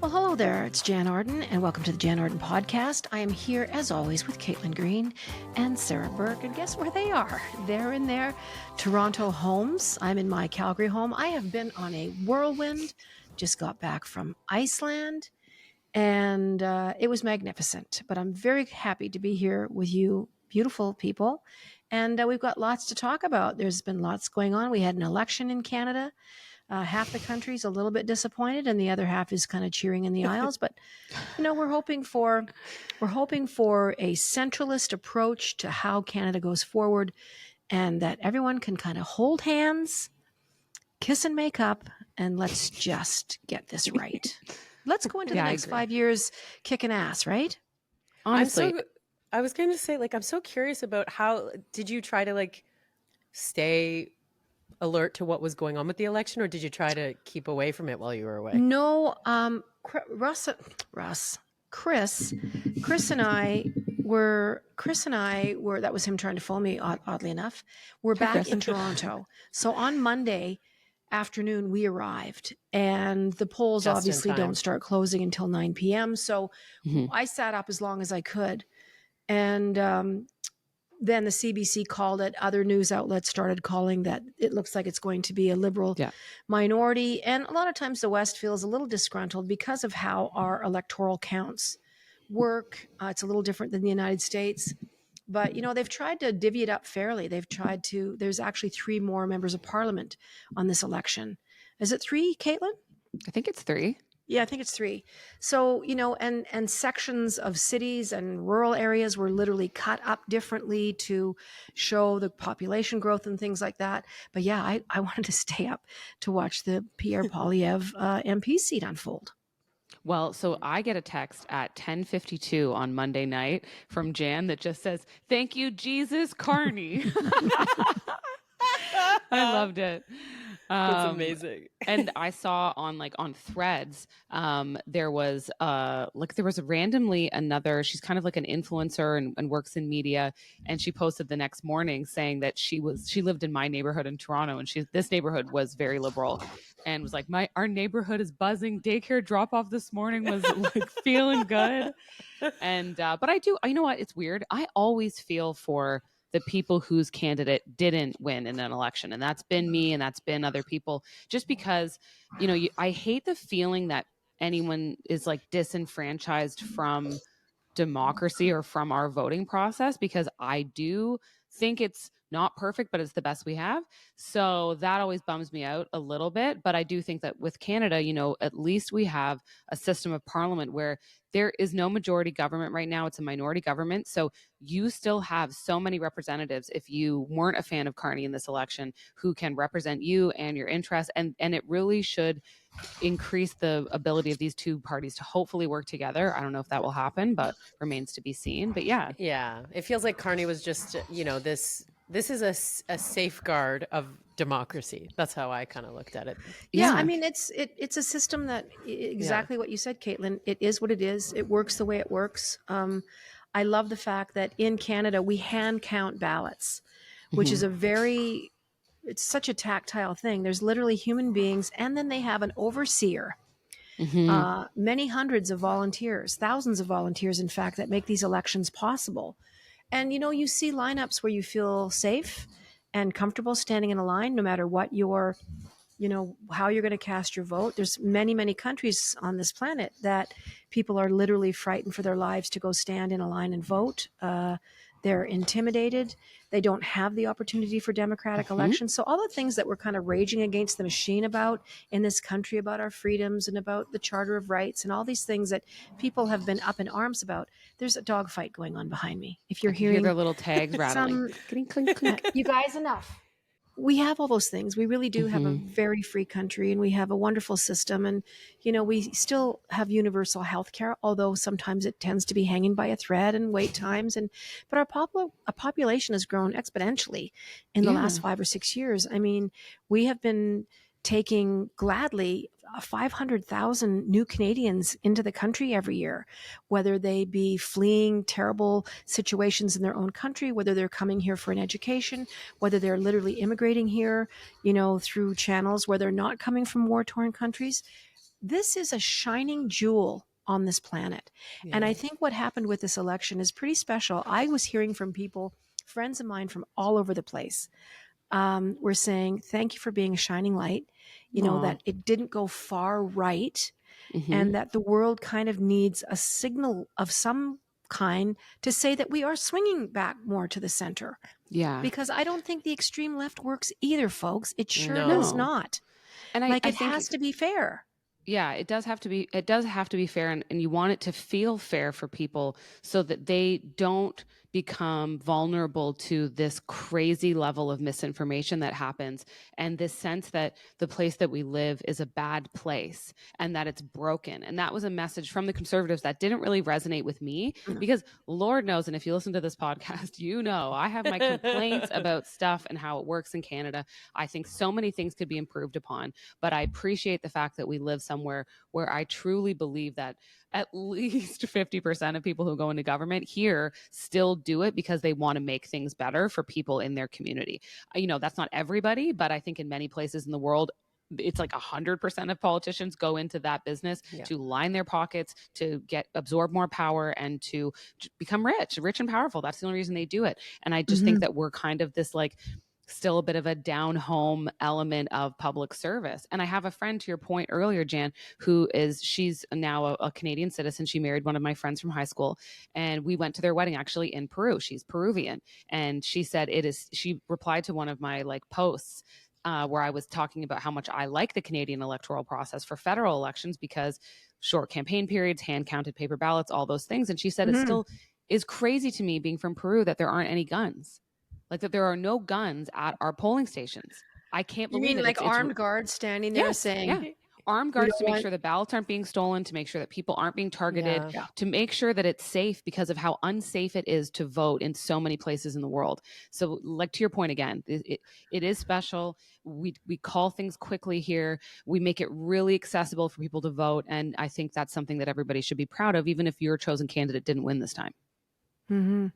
Well, hello there. It's Jann Arden, and welcome to the Jann Arden podcast. I am here, as always, with Caitlin Green and Sarah Burke. And guess where they are? They're in their Toronto homes. I'm in my Calgary home. I have been on a whirlwind, just got back from Iceland, and it was magnificent. But I'm very happy to be here with you, beautiful people. And we've got lots to talk about. There's been lots going on. We had an election in Canada. Half the country's a little bit disappointed, and the other half is kind of cheering in the aisles. But we're hoping for a centralist approach to how Canada goes forward, and that everyone can kind of hold hands, kiss and make up, and let's just get this right. Let's go into the next 5 years kicking ass, right? Honestly, I was going to say, I'm so curious about how did you try to stay alert to what was going on with the election, or did you try to keep away from it while you were away? No, Chris and I were, that was him trying to phone me, oddly enough. We're back in Toronto. So on Monday afternoon, we arrived, and the polls Just obviously don't start closing until 9 p.m. So I sat up as long as I could. And then the CBC called it. Other news outlets started calling that it looks like it's going to be a liberal minority. And a lot of times the West feels a little disgruntled because of how our electoral counts work. It's a little different than the United States. But, they've tried to divvy it up fairly. There's actually 3 more members of parliament on this election. Is it 3, Caitlin? I think it's 3. Yeah, I think it's 3. So, and sections of cities and rural areas were literally cut up differently to show the population growth and things like that. But yeah, I wanted to stay up to watch the Pierre Poilievre MP seat unfold. Well, so I get a text at 10:52 on Monday night from Jan that just says, "Thank you, Jesus Carney." I loved it. That's amazing. And I saw on Threads, there was randomly another, she's kind of like an influencer and works in media. And she posted the next morning saying that she lived in my neighborhood in Toronto, and this neighborhood was very liberal, and was like, our neighborhood is buzzing. Daycare drop off this morning was feeling good. And, but you know what? It's weird. I always feel for the people whose candidate didn't win in an election. And that's been me, and that's been other people, just because, I hate the feeling that anyone is disenfranchised from democracy or from our voting process, because I do think it's not perfect, but it's the best we have. So that always bums me out a little bit. But I do think that with Canada, at least we have a system of parliament where there is no majority government right now. It's a minority government. So you still have so many representatives, if you weren't a fan of Carney in this election, who can represent you and your interests. And it really should increase the ability of these two parties to hopefully work together. I don't know if that will happen, but remains to be seen. But yeah. Yeah. It feels like Carney was just, this is a safeguard of democracy. That's how I kind of looked at it. Yeah, I mean, it's a system that exactly what you said, Caitlin. It is what it is. It works the way it works. I love the fact that in Canada we hand count ballots, which is it's such a tactile thing. There's literally human beings, and then they have an overseer. Many hundreds of volunteers, thousands of volunteers, in fact, that make these elections possible. And, you see lineups where you feel safe and comfortable standing in a line, no matter what how you're going to cast your vote. There's many, many countries on this planet that people are literally frightened for their lives to go stand in a line and vote. They're intimidated. They don't have the opportunity for democratic elections. So all the things that we're kind of raging against the machine about in this country, about our freedoms and about the Charter of Rights and all these things that people have been up in arms about, there's a dogfight going on behind me. If you're hearing their little tags rattling. Clink, clink, clink. You guys, enough. We have all those things. We really do have a very free country, and we have a wonderful system. And, we still have universal health care, although sometimes it tends to be hanging by a thread and wait times. But our population has grown exponentially in the last 5 or 6 years. I mean, we have been taking gladly 500,000 new Canadians into the country every year, whether they be fleeing terrible situations in their own country, whether they're coming here for an education, whether they're literally immigrating here, through channels where they're not coming from war-torn countries. this is a shining jewel on this planet. And I think what happened with this election is pretty special. I was hearing from people, friends of mine from all over the place, were saying, thank you for being a shining light, that it didn't go far right, and that the world kind of needs a signal of some kind to say that we are swinging back more to the center. Yeah. Because I don't think the extreme left works either, folks. It sure No. does not. And I it think has to be fair. Yeah, it does have to be fair, and you want it to feel fair for people so that they don't become vulnerable to this crazy level of misinformation that happens, and this sense that the place that we live is a bad place and that it's broken. And that was a message from the conservatives that didn't really resonate with me, because Lord knows, and if you listen to this podcast, I have my complaints about stuff and how it works in Canada. I think so many things could be improved upon, but I appreciate the fact that we live somewhere where I truly believe that at least 50% of people who go into government here still do it because they want to make things better for people in their community. That's not everybody, but I think in many places in the world, it's like 100% of politicians go into that business to line their pockets, to absorb more power, and to become rich and powerful. That's the only reason they do it. And I just think that we're kind of this still a bit of a down home element of public service. And I have a friend, to your point earlier, Jann, she's now a Canadian citizen. She married one of my friends from high school, and we went to their wedding actually in Peru. She's Peruvian. And she said she replied to one of my posts where I was talking about how much I like the Canadian electoral process for federal elections because short campaign periods, hand counted paper ballots, all those things. And she said it still is crazy to me, being from Peru, that there aren't any guns. That there are no guns at our polling stations. I can't believe it. You mean like armed guards standing there saying, armed guards to make sure the ballots aren't being stolen, to make sure that people aren't being targeted, to make sure that it's safe, because of how unsafe it is to vote in so many places in the world. So to your point again, it is special. We call things quickly here. We make it really accessible for people to vote. And I think that's something that everybody should be proud of, even if your chosen candidate didn't win this time. Mm-hmm.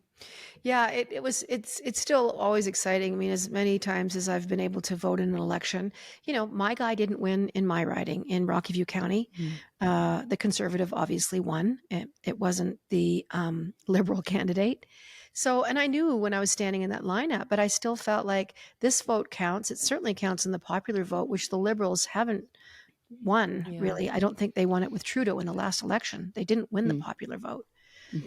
Yeah, it's still always exciting. I mean, as many times as I've been able to vote in an election, my guy didn't win in my riding in Rocky View County. The Conservative obviously won. It wasn't the Liberal candidate. So, and I knew when I was standing in that lineup, but I still felt like this vote counts. It certainly counts in the popular vote, which the Liberals haven't won, really. I don't think they won it with Trudeau in the last election. They didn't win the popular vote.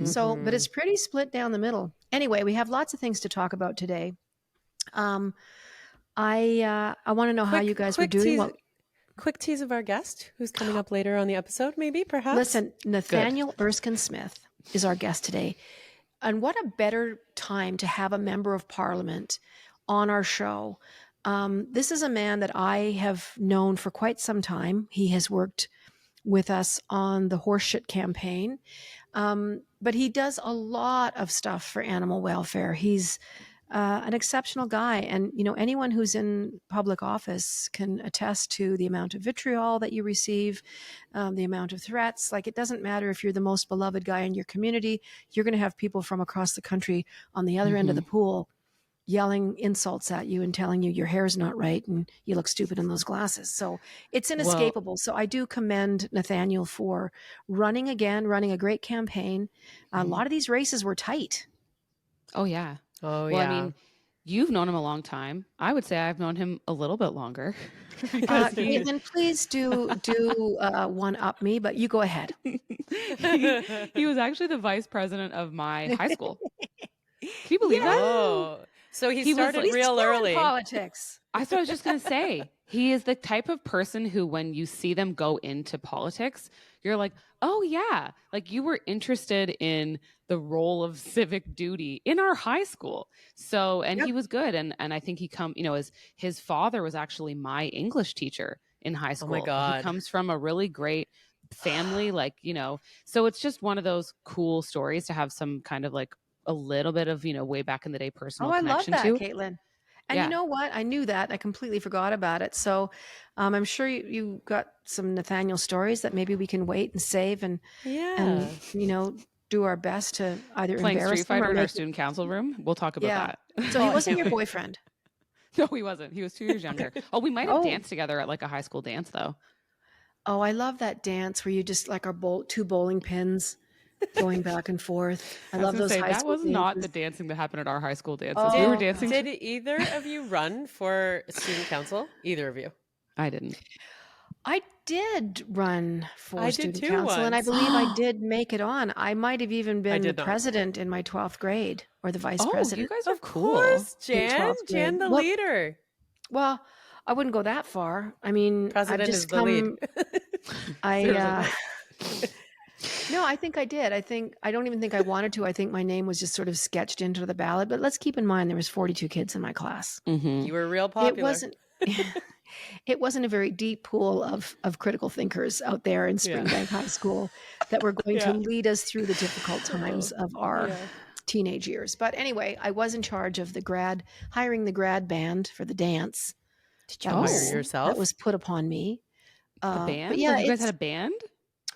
So, but it's pretty split down the middle. Anyway, we have lots of things to talk about today. I want to know how you guys were doing. Quick tease of our guest who's coming up later on the episode, maybe, perhaps. Listen, Nathaniel Erskine-Smith is our guest today. And what a better time to have a member of Parliament on our show. This is a man that I have known for quite some time. He has worked with us on the horseshit campaign. But he does a lot of stuff for animal welfare. He's an exceptional guy. And, anyone who's in public office can attest to the amount of vitriol that you receive, the amount of threats. It doesn't matter if you're the most beloved guy in your community, you're going to have people from across the country on the other end of the pool yelling insults at you and telling you your hair's not right and you look stupid in those glasses. So it's inescapable. So I do commend Nathaniel for running a great campaign. A lot of these races were tight. Oh, yeah. Well, I mean, you've known him a long time. I would say I've known him a little bit longer. Then please do one up me, but you go ahead. He was actually the vice president of my high school. Can you believe that? Oh. So he started real early. Politics. I thought I was just going to say, he is the type of person who, when you see them go into politics, you're like, oh yeah, you were interested in the role of civic duty in our high school. So, and he was good. And I think his father was actually my English teacher in high school. Oh my God. He comes from a really great family, so it's just one of those cool stories to have some kind of a little bit of, way back in the day personal connection to. I love that, Caitlin. And you know what? I knew that. I completely forgot about it. So I'm sure you got some Nathaniel stories that maybe we can wait and save and do our best to either playing embarrass Street Fighter them or in our make student council room. We'll talk about that. So he wasn't your boyfriend? No, he wasn't. He was 2 years younger. Oh, we might have danced together at a high school dance, though. Oh, I love that dance where you just like are two bowling pins going back and forth. I I was love gonna those say high that school was not the dances. dancing that happened at our high school dances. We were Oh dancing. God. Did either of you run for student council? Either of you? I didn't. I did run for I did student too council, and I once. believe I did make it on. I might have even I been the did not. president in my 12th grade or the vice Oh, you president guys are Of cool. course, in Jan. 12th Jan, grade. the Well, leader. well, I wouldn't go that far. I mean, I've President is just the lead. come, I, Seriously. no, I think I did. I don't even think I wanted to. I think my name was just sort of sketched into the ballot, but let's keep in mind there was 42 kids in my class. Mm-hmm. You were real It popular. wasn't, it wasn't a very deep pool of critical thinkers out there in Yeah. Springbank High School that were going to Yeah. lead us through the difficult times of our Yeah. teenage years. But anyway, I was in charge of hiring the grad band for the dance. Did you That hire was Oh, yourself? that was put upon me. a But band? yeah, Like you guys had a band?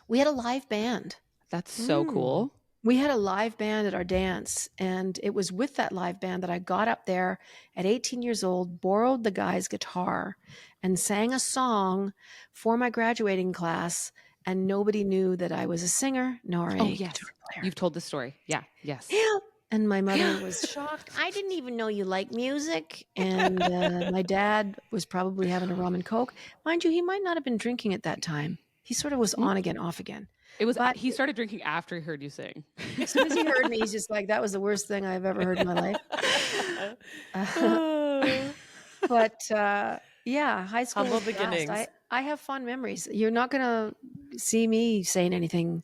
we had a live band. That's so cool. We had a live band at our dance, and it was with that live band that I got up there at 18 years old, borrowed the guy's guitar, and sang a song for my graduating class. And nobody knew that I was a singer nor a Oh, yes. guitar player. You've told the story. Yeah. Yes. Yeah. And my mother was shocked. I didn't even know you like music. And my dad was probably having a rum and coke. Mind you, he might not have been drinking at that time. He sort of was on again, off again. But He started drinking after he heard you sing. as soon as he heard me, he's just like, that was the worst thing I've ever heard in my life. But yeah, high school Humble was the best. beginnings. I have fond memories. You're not going to see me saying anything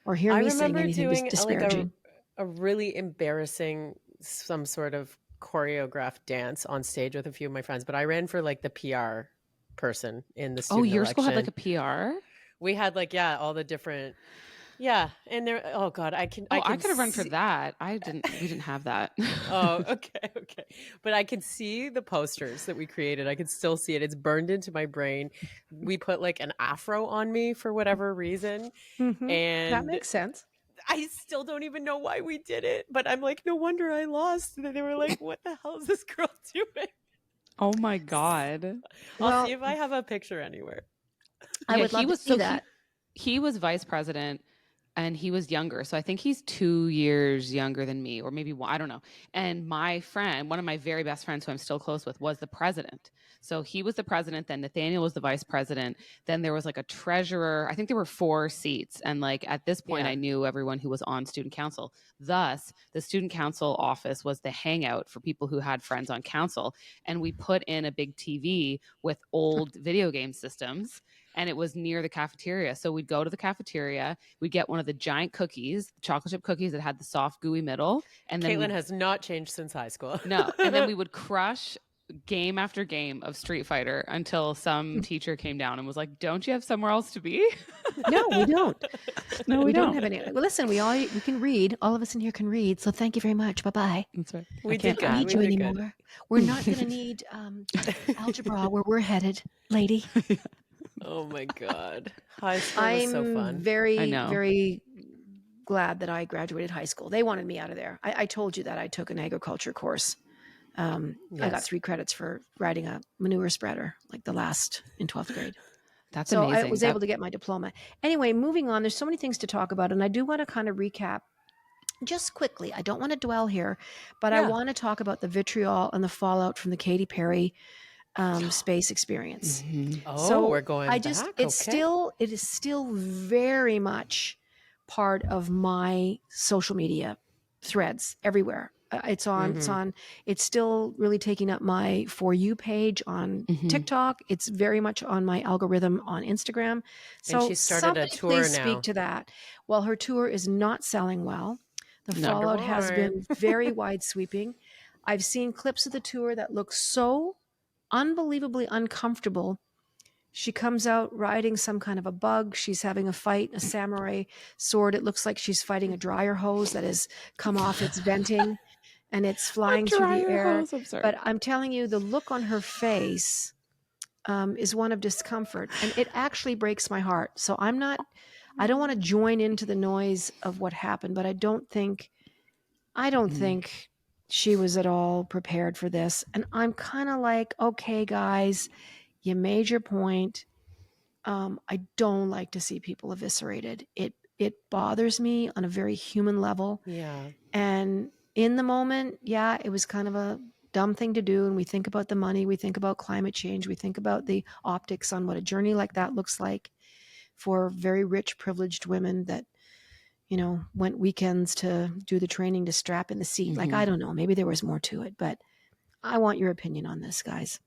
or hear I me saying remember anything doing disparaging. a really embarrassing, some sort of choreographed dance on stage with a few of my friends, but I ran for like the PR person in the Oh, student your election. school had like a PR? We had like, yeah, all the different, yeah. And there, oh God, I could have run for that. We didn't have that. Oh, okay. But I can see the posters that we created. I can still see it. It's burned into my brain. We put like an afro on me for whatever reason. Mm-hmm. And That makes sense. I still don't even know why we did it. But I'm like, no wonder I lost. And they were like, what the hell is this girl doing? Oh my God. I'll see if I have a picture anywhere. I would love to see that. He was vice president and he was younger. So I think he's 2 years younger than me, or maybe one, I don't know. And my friend, one of my very best friends who I'm still close with, was the president. So he was the president, then Nathaniel was the vice president. Then there was like a treasurer. I think there were 4 seats. And like at this point, Yeah. I knew everyone who was on student council. Thus, the student council office was the hangout for people who had friends on council. And we put in a big TV with old video game systems. And it was near the cafeteria. So we'd go to the cafeteria, we'd get one of the giant cookies, chocolate chip cookies that had the soft, gooey middle. And then Caitlin has not changed since high school. No. And then we would crush game after game of Street Fighter until some teacher came down and was like, don't you have somewhere else to be? No, we don't. No, we don't have any. Well, listen, we can read. All of us in here can read. So thank you very much. Bye-bye. That's right. We I can't did good. I add. don't need We you did good. anymore. We're not going to need algebra where we're headed, lady. Oh my God. High school was so I'm fun. very, I know. very glad that I graduated high school. They wanted me out of there. I told you that I took an agriculture course. I got Yes. 3 credits for riding a manure spreader, like the last in 12th grade. That's So amazing. I was able to get my diploma. Anyway, moving on, there's so many things to talk about. And I do want to kind of recap just quickly. I don't want to dwell here, but I Yeah. want to talk about the vitriol and the fallout from the Katy Perry space experience. Mhm. Oh, So we're going I back. just Okay. it is still very much part of my social media threads everywhere. It's still really taking up my For You page on Mhm. TikTok. It's very much on my algorithm on Instagram. So she started a somebody tour please now. speak to that. Well, her tour is not selling well. The No. fallout has Sure. been very wide sweeping. I've seen clips of the tour that look so unbelievably uncomfortable. She comes out riding some kind of a bug. She's having a fight, a samurai sword. It looks like she's fighting a dryer hose that has come off its venting and it's flying through the air. Hose, I'm sorry. But I'm telling you, the look on her face is one of discomfort, and it actually breaks my heart. So I don't want to join into the noise of what happened, but I don't think she was at all prepared for this. And I'm kind of like, okay, guys, you made your point. I don't like to see people eviscerated. It bothers me on a very human level. Yeah. And in the moment, yeah, it was kind of a dumb thing to do. And we think about the money, we think about climate change, we think about the optics on what a journey like that looks like for very rich, privileged women that, went weekends to do the training to strap in the seat. Like, I don't know, maybe there was more to it, but I want your opinion on this, guys.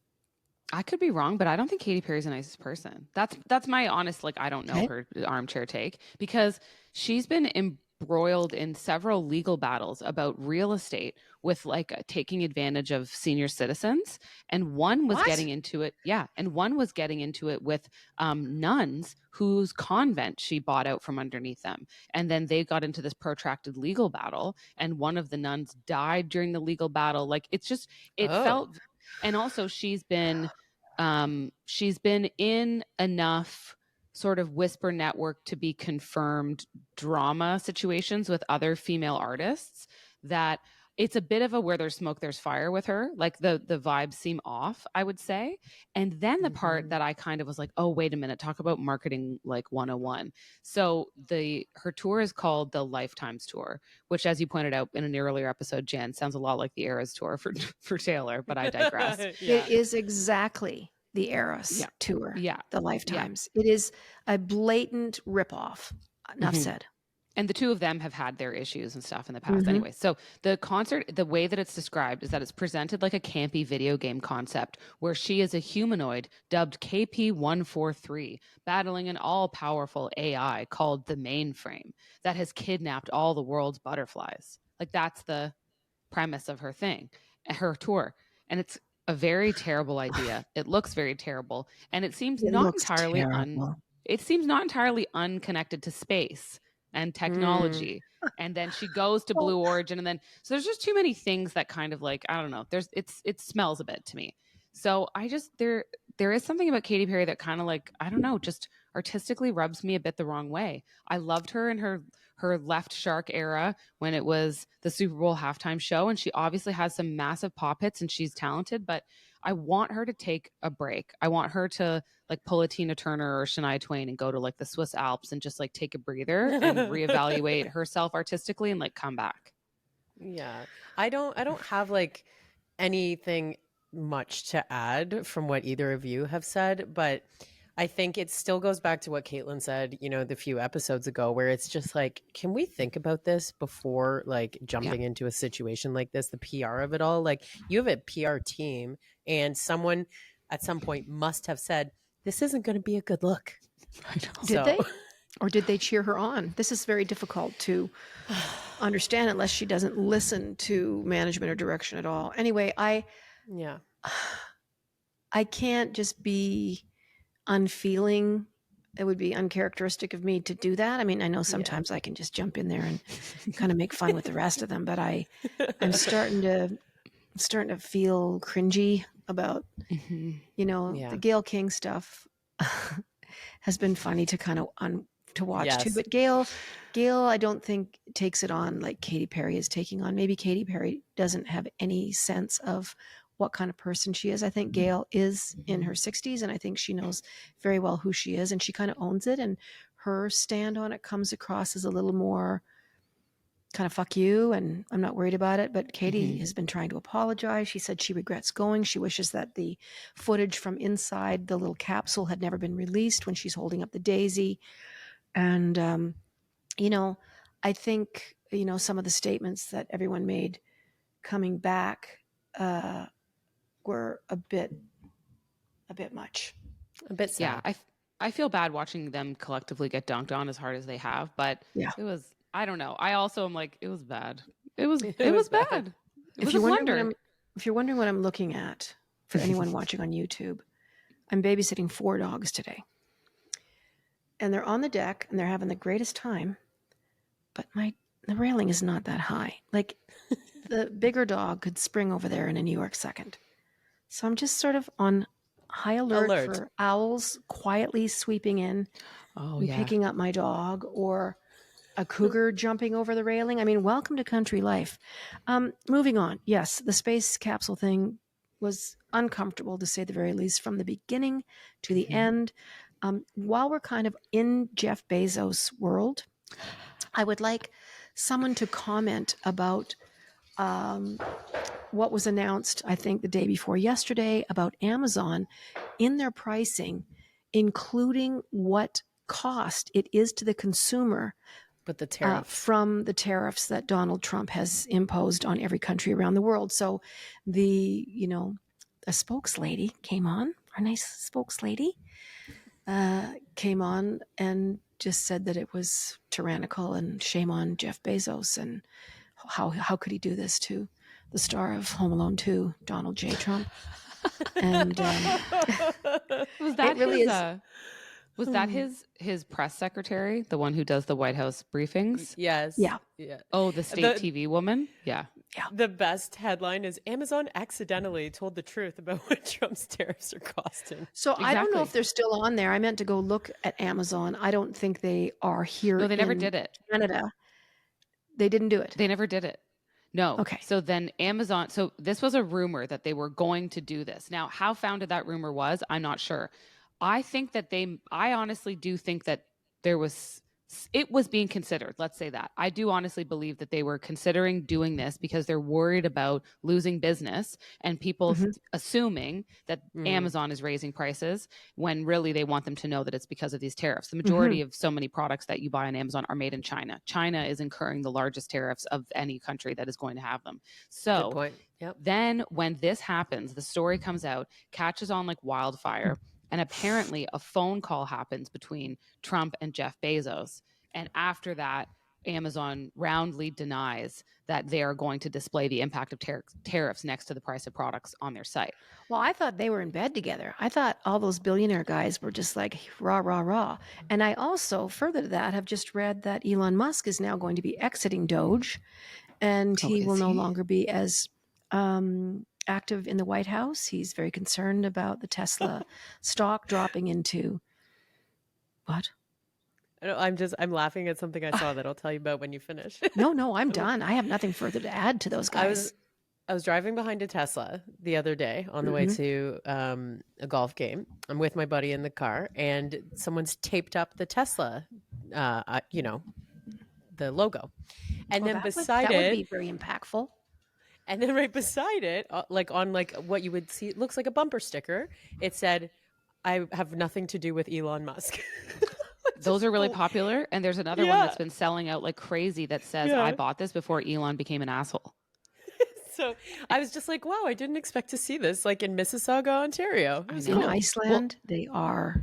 I could be wrong, but I don't think Katy Perry's the nicest person. That's my honest, like, I don't know Okay. her armchair take, because she's been embroiled in several legal battles about real estate with like taking advantage of senior citizens, and one was What? getting into it. Yeah, and one was getting into it with nuns whose convent she bought out from underneath them, and then they got into this protracted legal battle, and one of the nuns died during the legal battle. Like, it's just, it felt. And also she's been in enough sort of whisper network to be confirmed drama situations with other female artists that it's a bit of a where there's smoke there's fire with her. Like, the vibes seem off, I would say. And then the part that I kind of was like, oh, wait a minute, talk about marketing like 101. So her tour is called the Lifetimes Tour, which, as you pointed out in an earlier episode, Jan, sounds a lot like the Eras Tour for Taylor, but I digress. It is exactly the Eras tour, the Lifetimes. It is a blatant ripoff. Enough said. And the two of them have had their issues and stuff in the past anyway. So the concert, the way that it's described is that it's presented like a campy video game concept where she is a humanoid dubbed KP-143, battling an all-powerful AI called the Mainframe that has kidnapped all the world's butterflies. Like, that's the premise of her tour. And it's a very terrible idea. It looks very terrible. And it seems not entirely unconnected to space and technology. And then she goes to Blue Origin, and then so there's just too many things that kind of like, I don't know, it smells a bit to me. So I just there is something about Katy Perry that kind of like, I don't know, just artistically rubs me a bit the wrong way. I loved her in her Left Shark era when it was the Super Bowl halftime show, and she obviously has some massive pop hits and she's talented, but I want her to take a break. I want her to like pull a Tina Turner or Shania Twain and go to like the Swiss Alps and just like take a breather and reevaluate herself artistically and like come back. Yeah. I don't have like anything much to add from what either of you have said, but I think it still goes back to what Caitlin said, the few episodes ago, where it's just like, can we think about this before like jumping into a situation like this, the PR of it all? Like, you have a PR team, and someone at some point must have said, this isn't going to be a good look. I know. Did they? Or did they cheer her on? This is very difficult to understand unless she doesn't listen to management or direction at all. Anyway, I can't just be unfeeling. It would be uncharacteristic of me to do that. I mean, I know sometimes I can just jump in there and kind of make fun with the rest of them, but I'm starting to feel cringy about, the Gayle King stuff has been funny to kind of to watch too. But Gayle, I don't think takes it on like Katy Perry is taking on. Maybe Katy Perry doesn't have any sense of what kind of person she is. I think Gayle is in her 60s, and I think she knows very well who she is, and she kind of owns it. And her stand on it comes across as a little more kind of fuck you, and I'm not worried about it. But Katy has been trying to apologize. She said she regrets going. She wishes that the footage from inside the little capsule had never been released when she's holding up the daisy. And, I think, some of the statements that everyone made coming back were a bit much. A bit sad. Yeah, I feel bad watching them collectively get dunked on as hard as they have, but it was, I don't know. I also am like, it was bad. It was bad. If you're wondering what I'm looking at, for anyone watching on YouTube, I'm babysitting 4 dogs today. And they're on the deck and they're having the greatest time, but the railing is not that high. Like, the bigger dog could spring over there in a New York second. So I'm just sort of on high alert for owls quietly sweeping in and picking up my dog, or a cougar jumping over the railing. I mean, welcome to country life. Moving on. Yes, the space capsule thing was uncomfortable, to say the very least, from the beginning to the end. while we're kind of in Jeff Bezos' world, I would like someone to comment about what was announced, I think, the day before yesterday about Amazon in their pricing, including what cost it is to the consumer But the tariffs. from the tariffs that Donald Trump has imposed on every country around the world. So the, a spokeslady came on, our nice spokeslady came on and just said that it was tyrannical and shame on Jeff Bezos, and how could he do this to the star of Home Alone 2, Donald J. Trump. And Was that it really his, is. was that his press secretary, the one who does the White House briefings? Yes. Yeah. Oh, the state TV woman? Yeah. The best headline is Amazon accidentally told the truth about what Trump's tariffs are costing. So I don't know Exactly. if they're still on there. I meant to go look at Amazon. I don't think they are here. No, they never in did it. Canada. They didn't do it. They never did it. No. Okay. So then Amazon, so this was a rumor that they were going to do this. Now, how founded that rumor was, I'm not sure. I honestly do think that it was being considered. Let's say that. I do honestly believe that they were considering doing this because they're worried about losing business and people assuming that Amazon is raising prices when really they want them to know that it's because of these tariffs. The majority of so many products that you buy on Amazon are made in China. China is incurring the largest tariffs of any country that is going to have them. So Good point. Yep. then when this happens, the story comes out, catches on like wildfire. And apparently a phone call happens between Trump and Jeff Bezos. And after that, Amazon roundly denies that they are going to display the impact of tariffs next to the price of products on their site. Well, I thought they were in bed together. I thought all those billionaire guys were just like rah, rah, rah. And I also, further to that, have just read that Elon Musk is now going to be exiting Doge, and he will no longer be as active in the White House. He's very concerned about the Tesla stock dropping into what? I'm laughing at something I saw that I'll tell you about when you finish. No, I'm done. I have nothing further to add to those guys. I was driving behind a Tesla the other day on the way to a golf game. I'm with my buddy in the car, and someone's taped up the Tesla, the logo. And then beside that it, would be very impactful. and then right beside it, on what you would see, it looks like a bumper sticker. It said, "I have nothing to do with Elon Musk." Those are really popular. And there's another one that's been selling out like crazy that says, I bought this before Elon became an asshole. So I was just like, wow, I didn't expect to see this like in Mississauga, Ontario. It was In cool. Iceland, they are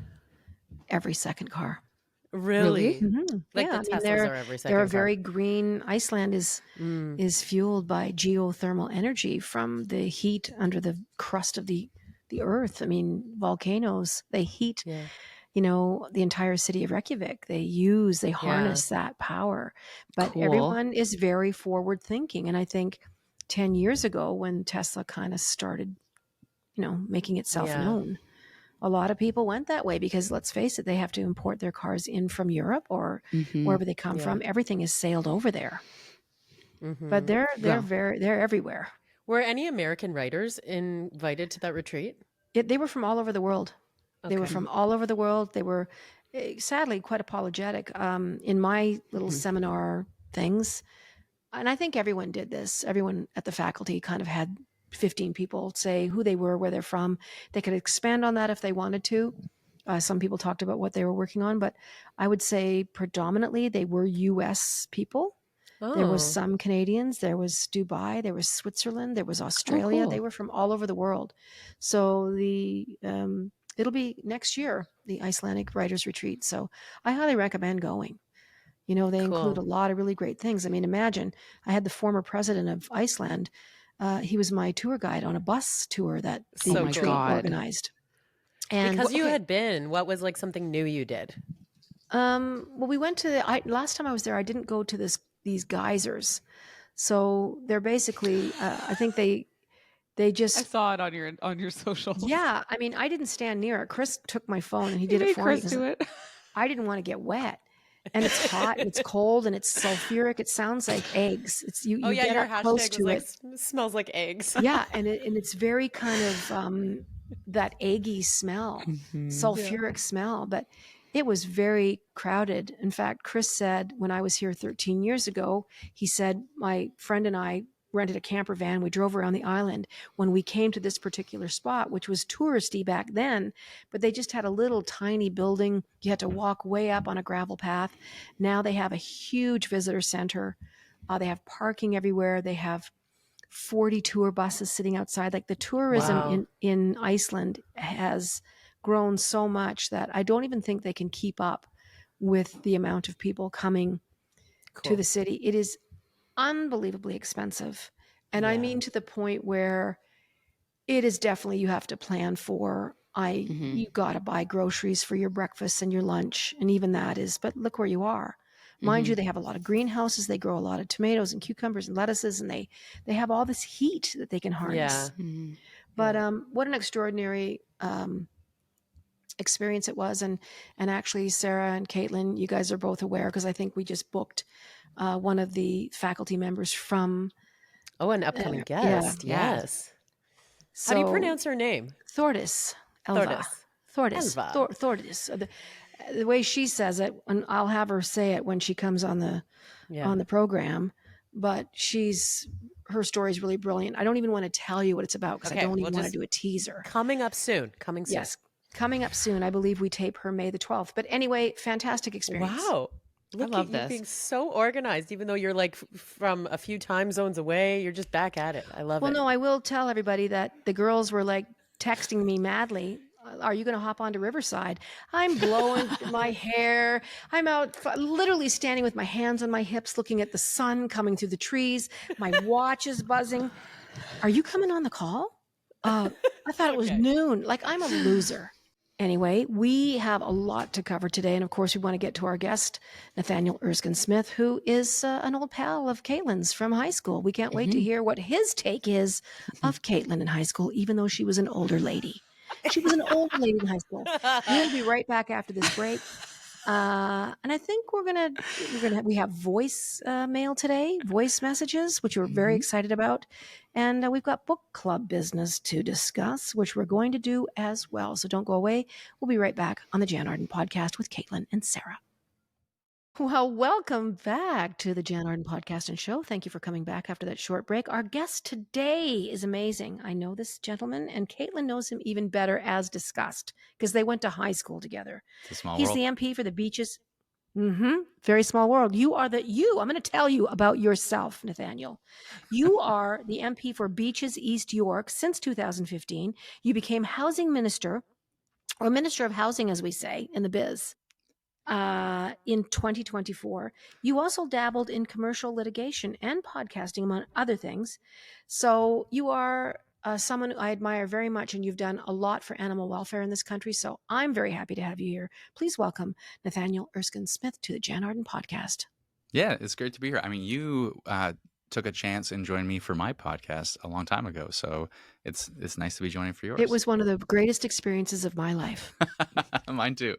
every second car. Really? Like Yeah, the Teslas are every second they're car. very green. Iceland is fueled by geothermal energy from the heat under the crust of the earth. I mean, volcanoes, they heat, the entire city of Reykjavik. They harness that power. But everyone is very forward thinking. And I think 10 years ago when Tesla kind of started, making itself known, a lot of people went that way because let's face it, they have to import their cars in from Europe or wherever they come from. Everything is sailed over there. But they're everywhere. Were any American writers invited to that retreat? They were from all over the world. They were from all over the world. They were sadly quite apologetic. In my little seminar things, and I think everyone did this, everyone at the faculty kind of had 15 people say who they were, where they're from. They could expand on that if they wanted to. Some people talked about what they were working on, but I would say predominantly they were U.S. people. Oh. There was some Canadians, there was Dubai, there was Switzerland, there was Australia. They were from all over the world. So it'll be next year, the Icelandic Writers Retreat. So I highly recommend going. They include a lot of really great things. I mean, imagine I had the former president of Iceland. He was my tour guide on a bus tour that the retreat organized. And because you had been, what was like something new you did? Well, we went to last time I was there, I didn't go to these geysers. So they're basically, I think they just. I saw it on your socials. Yeah, I mean, I didn't stand near it. Chris took my phone and he did it for Chris me. Do it. I didn't want to get wet. And it's hot and it's cold and it's sulfuric. It sounds like eggs. You get your up close hashtag to was it. Smells like eggs. Yeah, and it's very kind of that eggy smell, sulfuric smell, but it was very crowded. In fact, Chris said when I was here 13 years ago, he said, my friend and I rented a camper van. We drove around the island. When we came to this particular spot, which was touristy back then, but they just had a little tiny building. You had to walk way up on a gravel path. Now they have a huge visitor center. They have parking everywhere. They have 40 tour buses sitting outside. Like the tourism Wow. in Iceland has grown so much that I don't even think they can keep up with the amount of people coming to the city. It is unbelievably expensive. And I mean to the point where it is definitely, you have to plan for, you got to buy groceries for your breakfast and your lunch. And even that is, but look where you are. Mind you, they have a lot of greenhouses. They grow a lot of tomatoes and cucumbers and lettuces, and they have all this heat that they can harness. But what an extraordinary experience it was. And actually, Sarah and Caitlin, you guys are both aware, because I think we just booked one of the faculty members from. Oh, an upcoming guest. Yes. So, how do you pronounce her name? Thordis. Elva. Thordis. Thordis. The way she says it, and I'll have her say it when she comes on the program. But her story is really brilliant. I don't even want to tell you what it's about, because I don't even want to do a teaser. Coming up soon. Yes, coming up soon. I believe we tape her May the 12th. But anyway, fantastic experience. Wow. Look, I love this. Being so organized, even though you're like from a few time zones away, you're just back at it. I love it. Well, no, I will tell everybody that the girls were like texting me madly. Are you going to hop onto Riverside? I'm blowing my hair. I'm out literally standing with my hands on my hips, looking at the sun coming through the trees. My watch is buzzing. Are you coming on the call? I thought it was noon. Like, I'm a loser. Anyway, we have a lot to cover today. And of course, we want to get to our guest, Nathaniel Erskine-Smith, who is an old pal of Caitlin's from high school. We can't wait to hear what his take is of Caitlin in high school, even though she was an older lady. She was an older lady in high school. We'll be right back after this break. And I think we have voice mail today, voice messages, which we're very excited about. And we've got book club business to discuss, which we're going to do as well. So don't go away. We'll be right back on the Jann Arden podcast with Caitlin and Sarah. Well, welcome back to the Jann Arden podcast and show. Thank you for coming back after that short break. Our guest today is amazing. I know this gentleman, and Caitlin knows him even better, as discussed, because they went to high school together. It's a small He's world. the MP for the Beaches. Very small world. I'm going to tell you about yourself, Nathaniel. You are the MP for Beaches East York since 2015. You became housing minister, or minister of housing, as we say in the biz, in 2024. You also dabbled in commercial litigation and podcasting, among other things. So you are someone I admire very much, and you've done a lot for animal welfare in this country. So I'm very happy to have you here. Please welcome Nathaniel Erskine-Smith to the Jann Arden podcast. Yeah, it's great to be here. I mean, you took a chance and joined me for my podcast a long time ago, so it's nice to be joining for yours. It was one of the greatest experiences of my life. Mine too.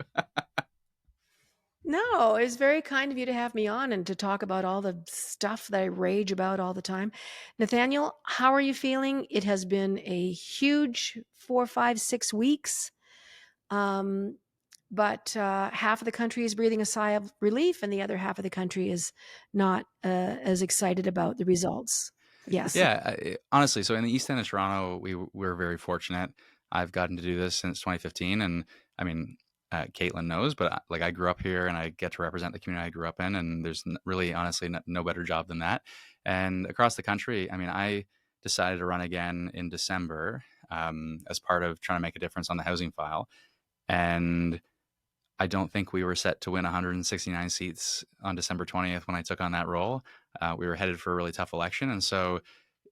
No, it was very kind of you to have me on and to talk about all the stuff that I rage about all the time. Nathaniel, how are you feeling? It has been a huge 4, 5, 6 weeks. But half of the country is breathing a sigh of relief, and the other half of the country is not as excited about the results. Yes. Yeah, honestly, so in the East End of Toronto, we're very fortunate. I've gotten to do this since 2015, and I mean, Caitlin knows, but I grew up here and I get to represent the community I grew up in, and there's really, honestly, no better job than that. And across the country, I mean, I decided to run again in December as part of trying to make a difference on the housing file. And I don't think we were set to win 169 seats on December 20th when I took on that role. We were headed for a really tough election. And so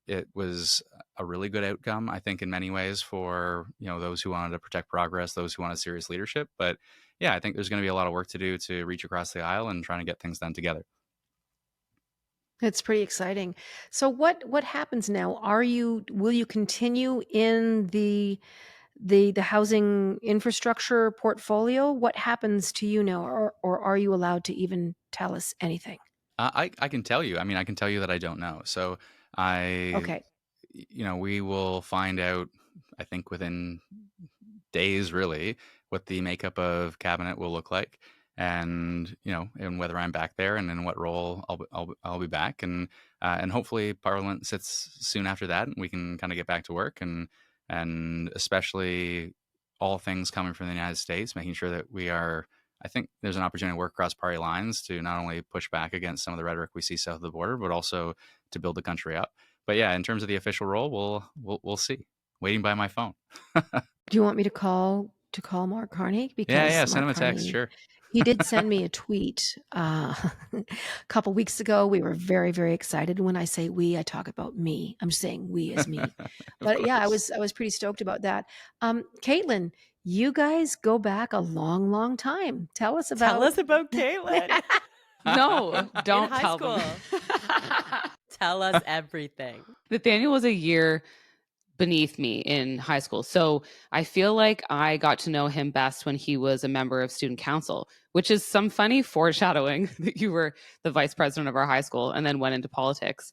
it was a really good outcome, I think, in many ways for, those who wanted to protect progress, those who wanted serious leadership. But yeah, I think there's going to be a lot of work to do to reach across the aisle and trying to get things done together. It's pretty exciting. So what happens now? Will you continue in the housing infrastructure portfolio? What happens to you now, or are you allowed to even tell us anything? I can tell you. I mean, I can tell you that I don't know. So Okay. we will find out, I think, within days, really, what the makeup of cabinet will look like, and and whether I'm back there and in what role I'll be back, and hopefully Parliament sits soon after that, and we can kind of get back to work, and especially all things coming from the United States, making sure that we are. I think there's an opportunity to work across party lines to not only push back against some of the rhetoric we see south of the border, but also to build the country up. But yeah, in terms of the official role, we'll see. Waiting by my phone. Do you want me to call Mark Carney? Yeah. Because Send Mark him a text, Carney, sure. he did send me a tweet a couple weeks ago. We were very, very excited. When I say we, I talk about me. I'm saying we as me. But yeah, I was pretty stoked about that. Caitlin, you guys go back a long, long time. Tell us about Caitlin. No, don't In high tell school. them. Tell us everything. Nathaniel was a year beneath me in high school. So I feel like I got to know him best when he was a member of student council, which is some funny foreshadowing that you were the vice president of our high school and then went into politics.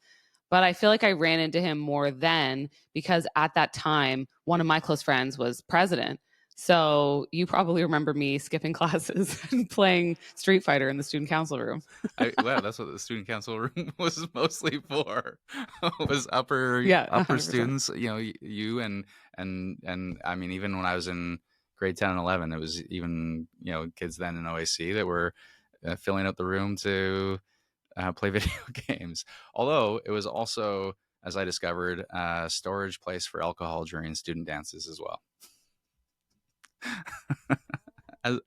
But I feel like I ran into him more then because at that time, one of my close friends was president. So you probably remember me skipping classes and playing Street Fighter in the student council room. Wow, that's what the student council room was mostly for. Was upper 100%. students. You and I mean, even when I was in grade 10 and 11, it was even kids then in OAC that were filling out the room to play video games. Although it was also, as I discovered, a storage place for alcohol during student dances as well. as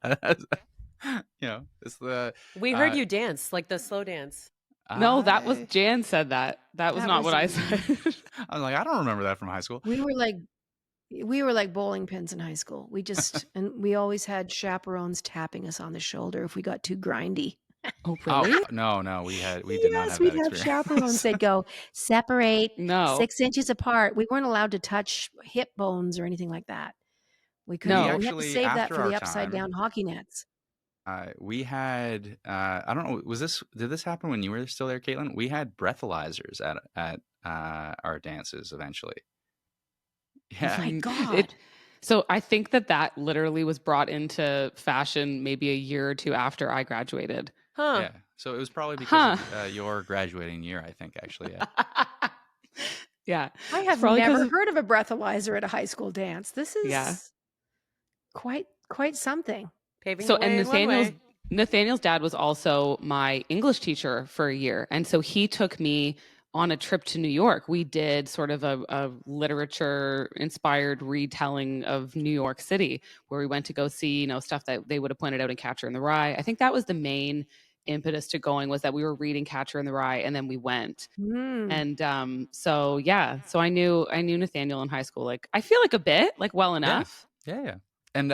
it's the We heard you dance, like the slow dance. No, that was Jan said that. That was not what I said. I was like, I don't remember that from high school. We were like bowling pins in high school. And we always had chaperones tapping us on the shoulder if we got too grindy. Oh, really? No, we did not have that we'd have experience. chaperones. They'd go separate No. 6 inches apart. We weren't allowed to touch hip bones or anything like that. We couldn't. No. We had to actually, save that after for the our upside time, down hockey nets. We had I don't know, did this happen when you were still there, Caitlin? We had breathalyzers at our dances eventually. Yeah. Oh my God. So I think that literally was brought into fashion maybe a year or two after I graduated. Huh. Yeah. So it was probably because of your graduating year, I think, actually. Yeah. Yeah. I have never heard of a breathalyzer at a high school dance. This is quite something. Paving So the way and Nathaniel's dad was also my English teacher for a year. And so he took me on a trip to New York. We did sort of a literature inspired retelling of New York City, where we went to go see, stuff that they would have pointed out in Catcher in the Rye. I think that was the main impetus to going, was that we were reading Catcher in the Rye and then we went. And so I knew Nathaniel in high school. Like, I feel like a bit, like, well enough. Yeah. And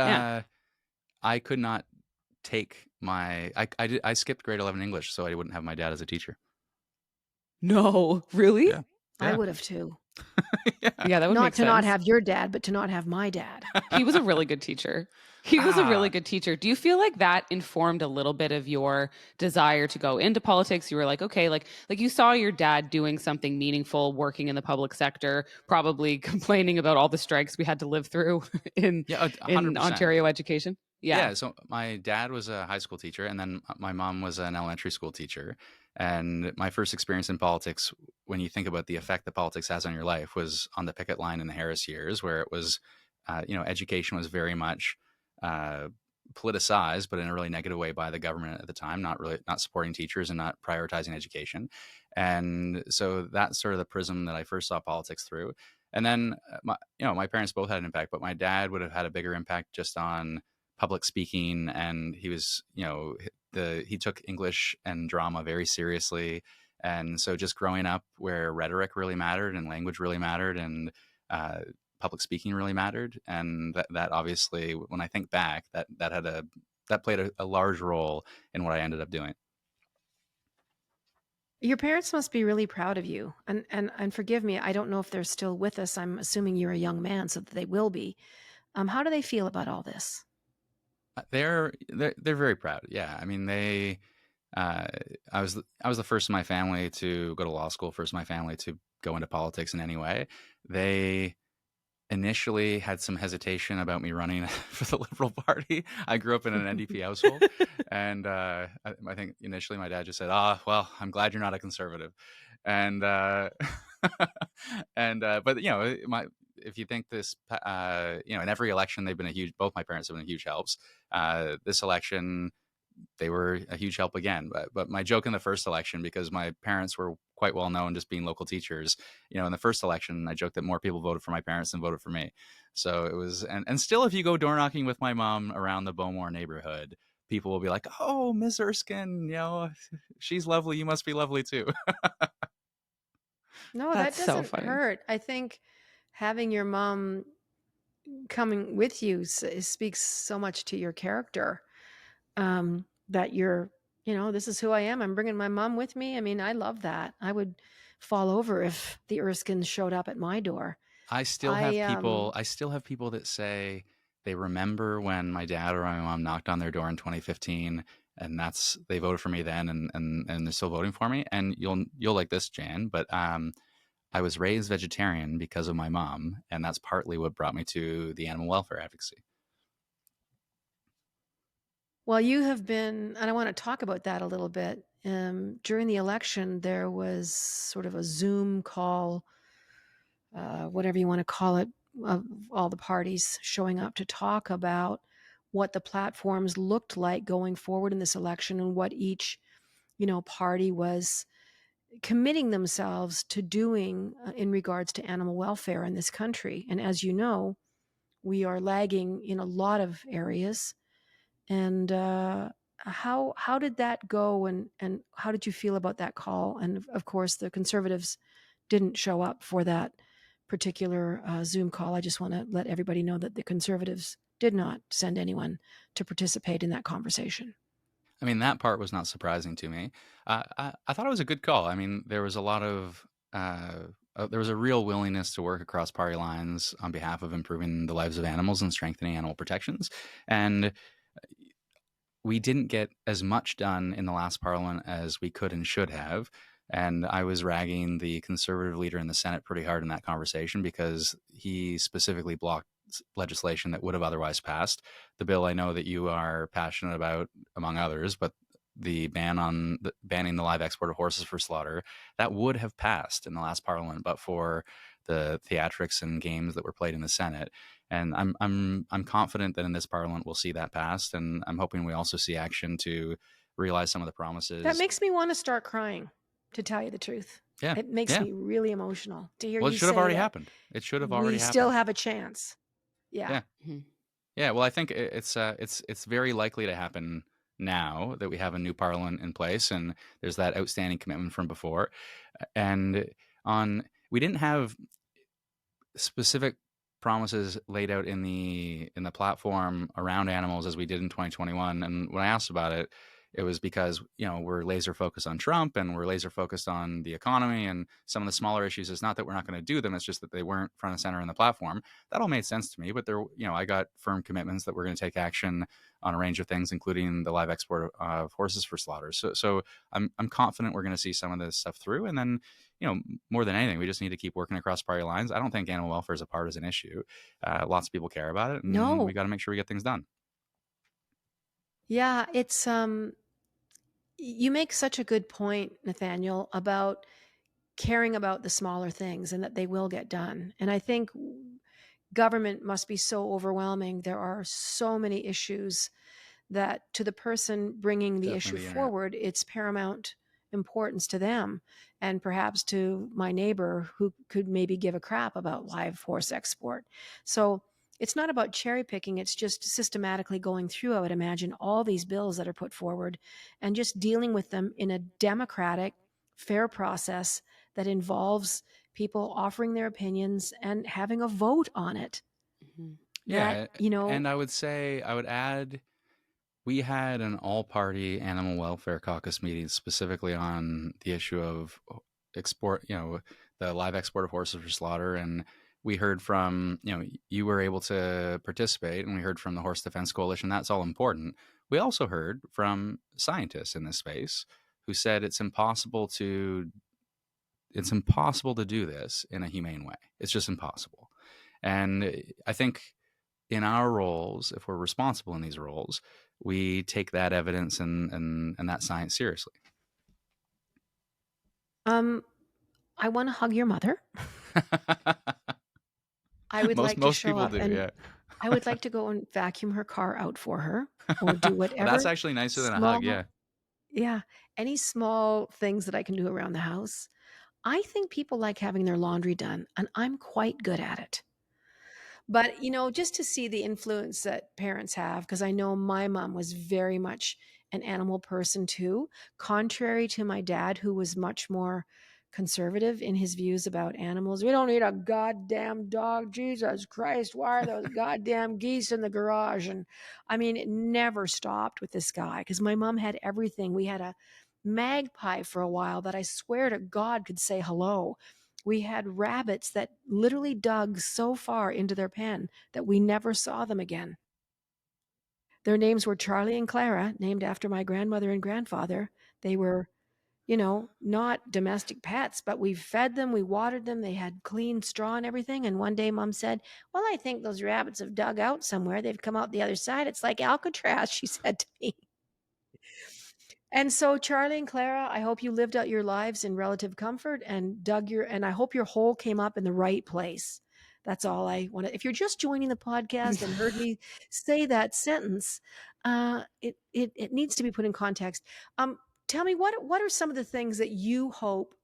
I could not take I skipped grade 11 English so I wouldn't have my dad as a teacher. No, really? Yeah. I would have too. Yeah, that would make sense. Not have your dad, but to not have my dad. He was a really good teacher. He was a really good teacher. Do you feel like that informed a little bit of your desire to go into politics? You were like, okay, like you saw your dad doing something meaningful, working in the public sector, probably complaining about all the strikes we had to live through in 100%. Ontario education. Yeah. So my dad was a high school teacher, and then my mom was an elementary school teacher. And my first experience in politics, when you think about the effect that politics has on your life, was on the picket line in the Harris years, where it was, education was very much politicized, but in a really negative way by the government at the time, not supporting teachers and not prioritizing education. And so that's sort of the prism that I first saw politics through. And then, my parents both had an impact, but my dad would have had a bigger impact just on public speaking, and he was, he took English and drama very seriously. And so just growing up where rhetoric really mattered and language really mattered and public speaking really mattered. And that obviously, when I think back, that played a large role in what I ended up doing. Your parents must be really proud of you. And forgive me, I don't know if they're still with us. I'm assuming you're a young man, so they will be. How do they feel about all this? They're very proud. Yeah. I mean, I was the first in my family to go to law school, first in my family to go into politics in any way. They initially had some hesitation about me running for the Liberal Party. I grew up in an NDP household, and I think initially my dad just said, "Ah, well, I'm glad you're not a conservative," and and but my if you think this, in every election they've been a huge. Both my parents have been huge helps. This election, they were a huge help again. But my joke in the first election, because my parents were quite well known just being local teachers, in the first election, I joked that more people voted for my parents than voted for me. So it was, and still, if you go door knocking with my mom around the Beaumont neighborhood, people will be like, "Oh, Miss Erskine, she's lovely. You must be lovely too." No, that That's so doesn't funny. hurt. I think having your mom coming with you speaks so much to your character, that you're, this is who I am. I'm bringing my mom with me. I mean, I love that. I would fall over if the Erskines showed up at my door. I still have I people. I still have people that say they remember when my dad or my mom knocked on their door in 2015, and they voted for me then, and they're still voting for me. And you'll like this, Jan, but I was raised vegetarian because of my mom, and that's partly what brought me to the animal welfare advocacy. Well, you have been, and I want to talk about that a little bit. During the election, there was sort of a Zoom call, whatever you want to call it, of all the parties showing up to talk about what the platforms looked like going forward in this election and what each, party was committing themselves to doing in regards to animal welfare in this country. And as you know, we are lagging in a lot of areas. And how did that go, and how did you feel about that call? And of course, the Conservatives didn't show up for that particular Zoom call. I just want to let everybody know that the Conservatives did not send anyone to participate in that conversation. I mean, that part was not surprising to me. I thought it was a good call. I mean, there was a lot of there was a real willingness to work across party lines on behalf of improving the lives of animals and strengthening animal protections. And we didn't get as much done in the last parliament as we could and should have. And I was ragging the conservative leader in the Senate pretty hard in that conversation because he specifically blocked legislation that would have otherwise passed. The bill I know that you are passionate about, among others, but the banning the live export of horses for slaughter, that would have passed in the last parliament, but for the theatrics and games that were played in the Senate. And I'm confident that in this parliament we'll see that passed, and I'm hoping we also see action to realize some of the That promises. makes me want to start crying, to tell you the truth. Yeah, It makes yeah. me really emotional to hear Well, it you should have say already that happened. It should have we already still happened. have a chance. Yeah. Yeah, Mhm. yeah. Well, I think it's very likely to happen now that we have a new parliament in place, and there's that outstanding commitment from before. And on we didn't have specific promises laid out in the platform around animals as we did in 2021. And when I asked about it, it was because we're laser focused on Trump and we're laser focused on the economy and some of the smaller issues. It's not that we're not going to do them, it's just that they weren't front and center in the platform. That all made sense to me, but I got firm commitments that we're going to take action on a range of things, including the live export of horses for slaughter. So I'm confident we're going to see some of this stuff through. And then more than anything, we just need to keep working across party lines. I don't think animal welfare is a partisan issue. Lots of people care about it, and we No. got to make sure we get things done. Yeah, it's you make such a good point, Nathaniel, about caring about the smaller things and that they will get done. And I think government must be so overwhelming. There are so many issues that to the person bringing the issue Definitely the internet. forward, it's paramount importance to them, and perhaps to my neighbor who could maybe give a crap about live horse export. So it's not about cherry picking, it's just systematically going through, I would imagine, all these bills that are put forward and just dealing with them in a democratic, fair process that involves people offering their opinions and having a vote on it. Mhm. That, Yeah, and I would add, we had an all-party animal welfare caucus meeting specifically on the issue of export, the live export of horses for slaughter. And we heard from, you were able to participate, and we heard from the Horse Defense Coalition. That's all important. We also heard from scientists in this space who said it's impossible to do this in a humane way. It's just impossible. And I think in our roles, if we're responsible in these roles, we take that evidence and that science seriously. I want to hug your mother. I would like to Most show people up, do, and yeah. I would like to go and vacuum her car out for her, or do Well, that's whatever actually nicer than a hug, small, yeah. yeah, any small things that I can do around the house. I think people like having their laundry done, and I'm quite good at it. But, just to see the influence that parents have, because I know my mom was very much an animal person too, contrary to my dad, who was much more conservative in his views about animals. We don't need a goddamn dog. Jesus Christ, why are those goddamn geese in the garage? And I mean, it never stopped with this guy because my mom had everything. We had a magpie for a while that I swear to God could say hello. We had rabbits that literally dug so far into their pen that we never saw them again. Their names were Charlie and Clara, named after my grandmother and grandfather. They were, not domestic pets, but we fed them, we watered them, they had clean straw and everything. And one day mom said, "Well, I think those rabbits have dug out somewhere. They've come out the other side. It's like Alcatraz," she said to me. And so, Charlie and Clara, I hope you lived out your lives in relative comfort and and I hope your hole came up in the right place. That's all I want to. If you're just joining the podcast and heard me say that sentence, it needs to be put in context. Tell me what are some of the things that you hope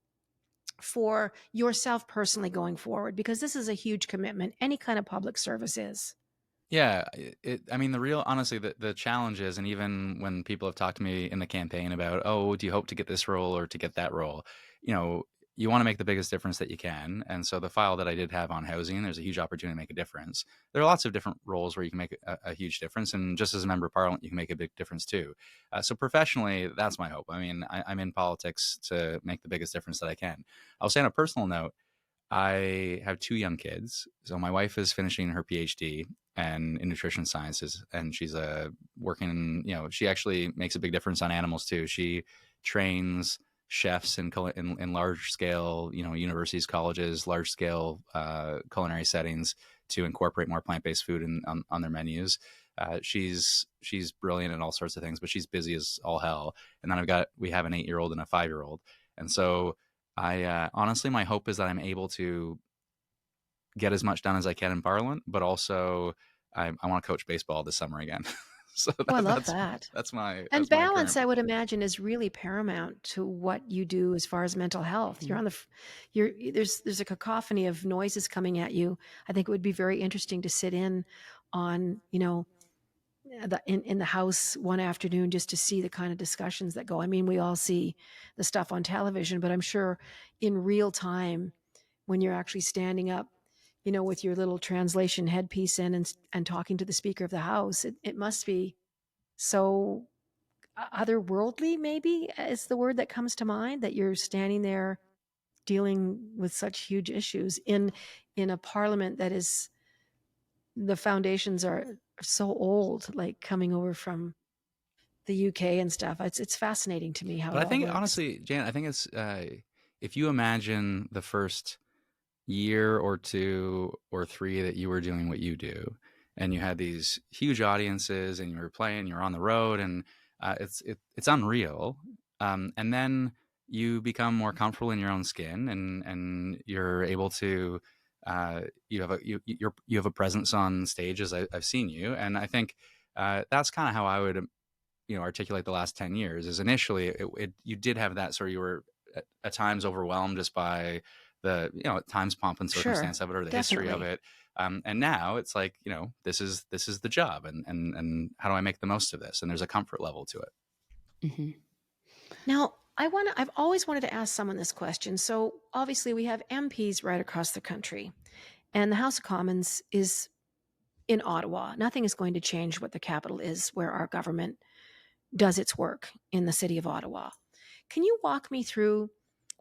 for yourself personally going forward? Because this is a huge commitment. Any kind of public service is. Yeah, I mean, honestly, the challenge is, and even when people have talked to me in the campaign about, oh, do you hope to get this role or to get that role? You know, you want to make the biggest difference that you can. And so the file that I did have on housing, there's a huge opportunity to make a difference. There are lots of different roles where you can make a huge difference. And just as a member of parliament, you can make a big difference too. So professionally, that's my hope. I mean, I'm in politics to make the biggest difference that I can. I'll say on a personal note, I have two young kids. So my wife is finishing her PhD and in nutrition sciences, and she's working. She actually makes a big difference on animals too. She trains chefs in large scale, universities, colleges, large scale culinary settings to incorporate more plant based food on their menus. She's brilliant in all sorts of things, but she's busy as all hell. And then we have an 8-year-old and a 5-year-old, and so I honestly, my hope is that I'm able to get as much done as I can in Parliament, but also I want to coach baseball this summer again. So Oh, I love that. that's my And balance, current. I would imagine, is really paramount to what you do as far as mental health. You're on there's a cacophony of noises coming at you. I think it would be very interesting to sit in on, in the house one afternoon just to see the kind of discussions that go. I mean, we all see the stuff on television, but I'm sure in real time when you're actually standing up, with your little translation headpiece in and talking to the Speaker of the House, it must be so otherworldly, maybe is the word that comes to mind, that you're standing there dealing with such huge issues in a parliament that is, the foundations are so old, like coming over from the UK and stuff. It's fascinating to me how But it I all think works. honestly, Jan, I think it's if you imagine the first year or two or three that you were doing what you do, and you had these huge audiences, and you were playing, you're on the road, and it's unreal. And then you become more comfortable in your own skin, and you're able to you have a presence on stage, as I've seen you, and I think that's kind of how I would articulate the last 10 years. Is initially you did have that sort of, you were at times overwhelmed just by the at times pomp and Sure, circumstance of it, or the history of definitely. it. And now it's like, this is the job, and how do I make the most of this? And there's a comfort level to it. Mm-hmm. Now, I've always wanted to ask someone this question. So obviously we have MPs right across the country, and the House of Commons is in Ottawa. Nothing is going to change what the capital is, where our government does its work, in the city of Ottawa. Can you walk me through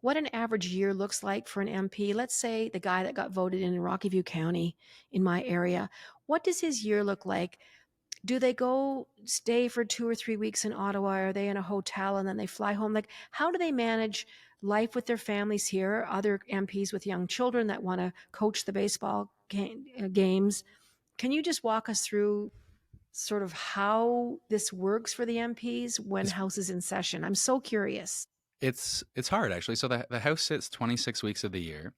what an average year looks like for an MP? Let's say the guy that got voted in Rocky View County in my area. What does his year look like do they go stay for 2 or 3 weeks in Ottawa? Are they in a hotel and then they fly home? Like, how do they manage life with their families here? Other MPs with young children that want to coach the baseball games. Can you just walk us through sort of how this works for the MPs when It's House is in session? I'm so curious. it's hard actually. So the House sits 26 weeks of the year.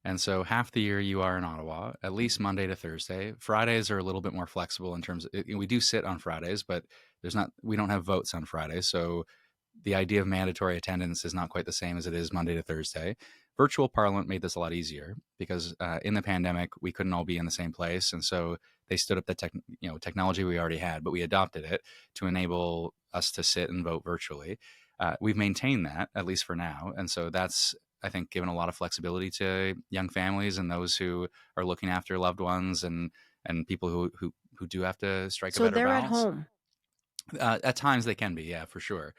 And so half the year you are in Ottawa, at least Monday to Thursday. Fridays are a little bit more flexible in terms of we do sit on Fridays, but we don't have votes on Fridays. So the idea of mandatory attendance is not quite the same as it is Monday to Thursday. Virtual Parliament made this a lot easier because in the pandemic we couldn't all be in the same place, and so they stood up the technology we already had, but we adopted it to enable us to sit and vote virtually. We've maintained that at least for now, and so that's, I think, given a lot of flexibility to young families and those who are looking after loved ones and people who do have to strike a So better they're at balance. home. At times they can be, yeah, for sure.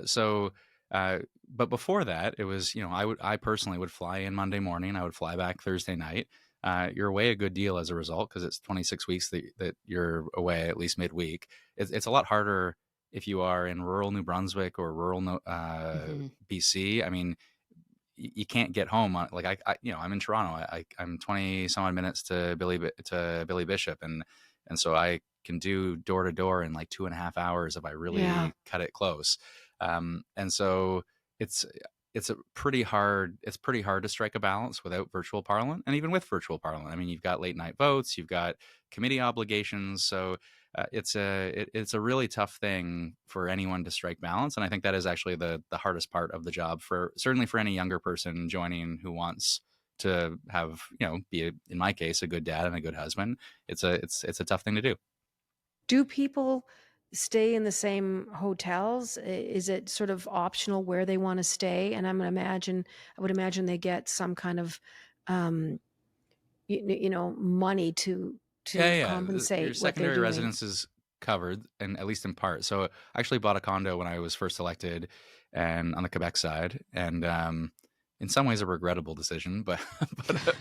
So, but before that, it was, I personally would fly in Monday morning. I would fly back Thursday night. You're away a good deal as a result because it's 26 weeks that you're away at least midweek. It's a lot harder if you are in rural New Brunswick or rural BC. I mean, you can't get home on, like I'm in Toronto. I'm 20 some odd minutes to Billy Bishop, and so I can do door to door in like 2.5 hours if I really cut it close. And so it's it's pretty hard to strike a balance without virtual parliament, and even with virtual parliament. I mean, you've got late night votes, you've got committee obligations, so it's a really tough thing for anyone to strike balance, and I think that is actually the hardest part of the job, for certainly for any younger person joining who wants to have, be in my case, a good dad and a good husband. It's a tough thing to do. Do people stay in the same hotels? Is it sort of optional where they want to stay? And I would imagine they get some kind of, um, money to Yeah. Your compensate what they're secondary doing. residence is covered, and at least in part. So I actually bought a condo when I was first elected, and on the Quebec side, and in some ways a regrettable decision, but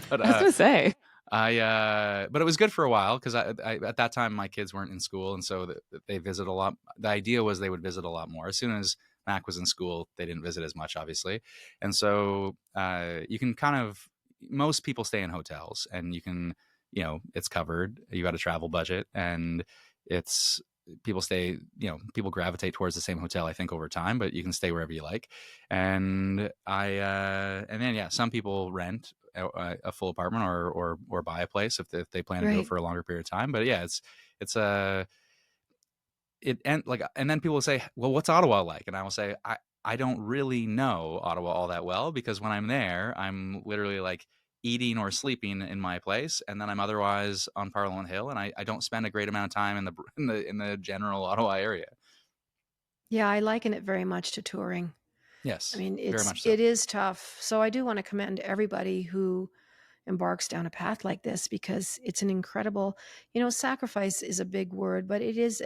but I was gonna say. but it was good for a while because I at that time my kids weren't in school, and so they visit a lot. The idea was they would visit a lot more. As soon as Mac was in school, they didn't visit as much, obviously, and so you can kind of, most people stay in hotels, and you can, it's covered. You got a travel budget, and it's people stay, people gravitate towards the same hotel, I think, over time, but you can stay wherever you like. And and then, yeah, some people rent a full apartment or buy a place if they plan to go Right. for a longer period of time. But yeah, it's a, and then people will say, well, what's Ottawa like? And I will say, I don't really know Ottawa all that well, because when I'm there, I'm literally like eating or sleeping in my place, and then I'm otherwise on Parliament Hill, and I don't spend a great amount of time in the general Ottawa area. Yeah, I liken it very much to touring. I Yes, mean, very much so. it is tough. So I do want to commend everybody who embarks down a path like this, because it's an incredible, sacrifice is a big word, but it is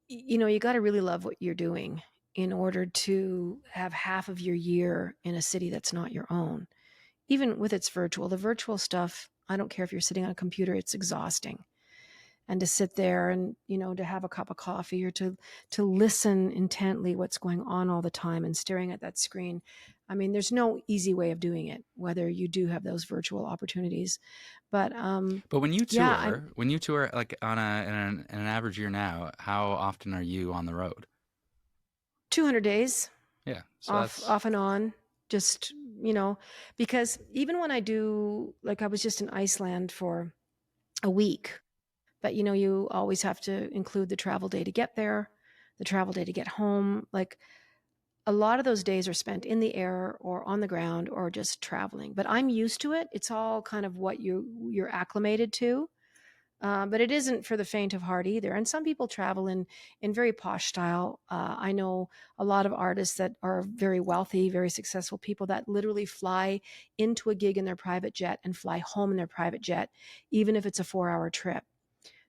you got to really love what you're doing in order to have half of your year in a city that's not your own. Even with its the virtual stuff, I don't care if you're sitting on a computer, it's exhausting. And to sit there and, to have a cup of coffee, or to listen intently what's going on all the time and staring at that screen. I mean, there's no easy way of doing it, whether you do have those virtual opportunities. But But yeah, I'm when you tour like on in an average year now, how often are you on the road? 200 days Yeah, so that's off and on, just, because even when I do, like, I was just in Iceland for a week, but you always have to include the travel day to get there, the travel day to get home. Like, a lot of those days are spent in the air or on the ground or just traveling. But I'm used to it. It's all kind of what you're acclimated to. But it isn't for the faint of heart either. And some people travel in very posh style. I know a lot of artists that are very wealthy, very successful people that literally fly into a gig in their private jet and fly home in their private jet, even if it's a 4-hour trip.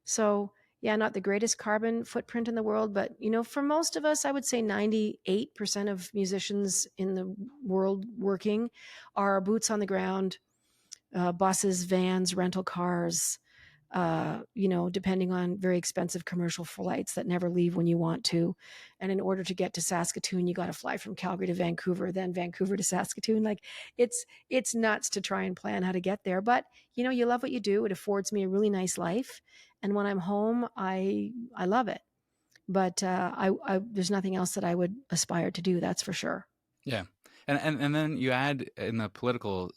So, yeah, not the greatest carbon footprint in the world, but for most of us, I would say 98% of musicians in the world working are boots on the ground, buses, vans, rental cars, depending on very expensive commercial flights that never leave when you want to. And in order to get to Saskatoon, you got to fly from Calgary to Vancouver, then Vancouver to Saskatoon. Like it's nuts to try and plan how to get there. But you love what you do. It affords me a really nice life. And when I'm home, I love it. But there's nothing else that I would aspire to do. That's for sure. Yeah. And then you add in the political,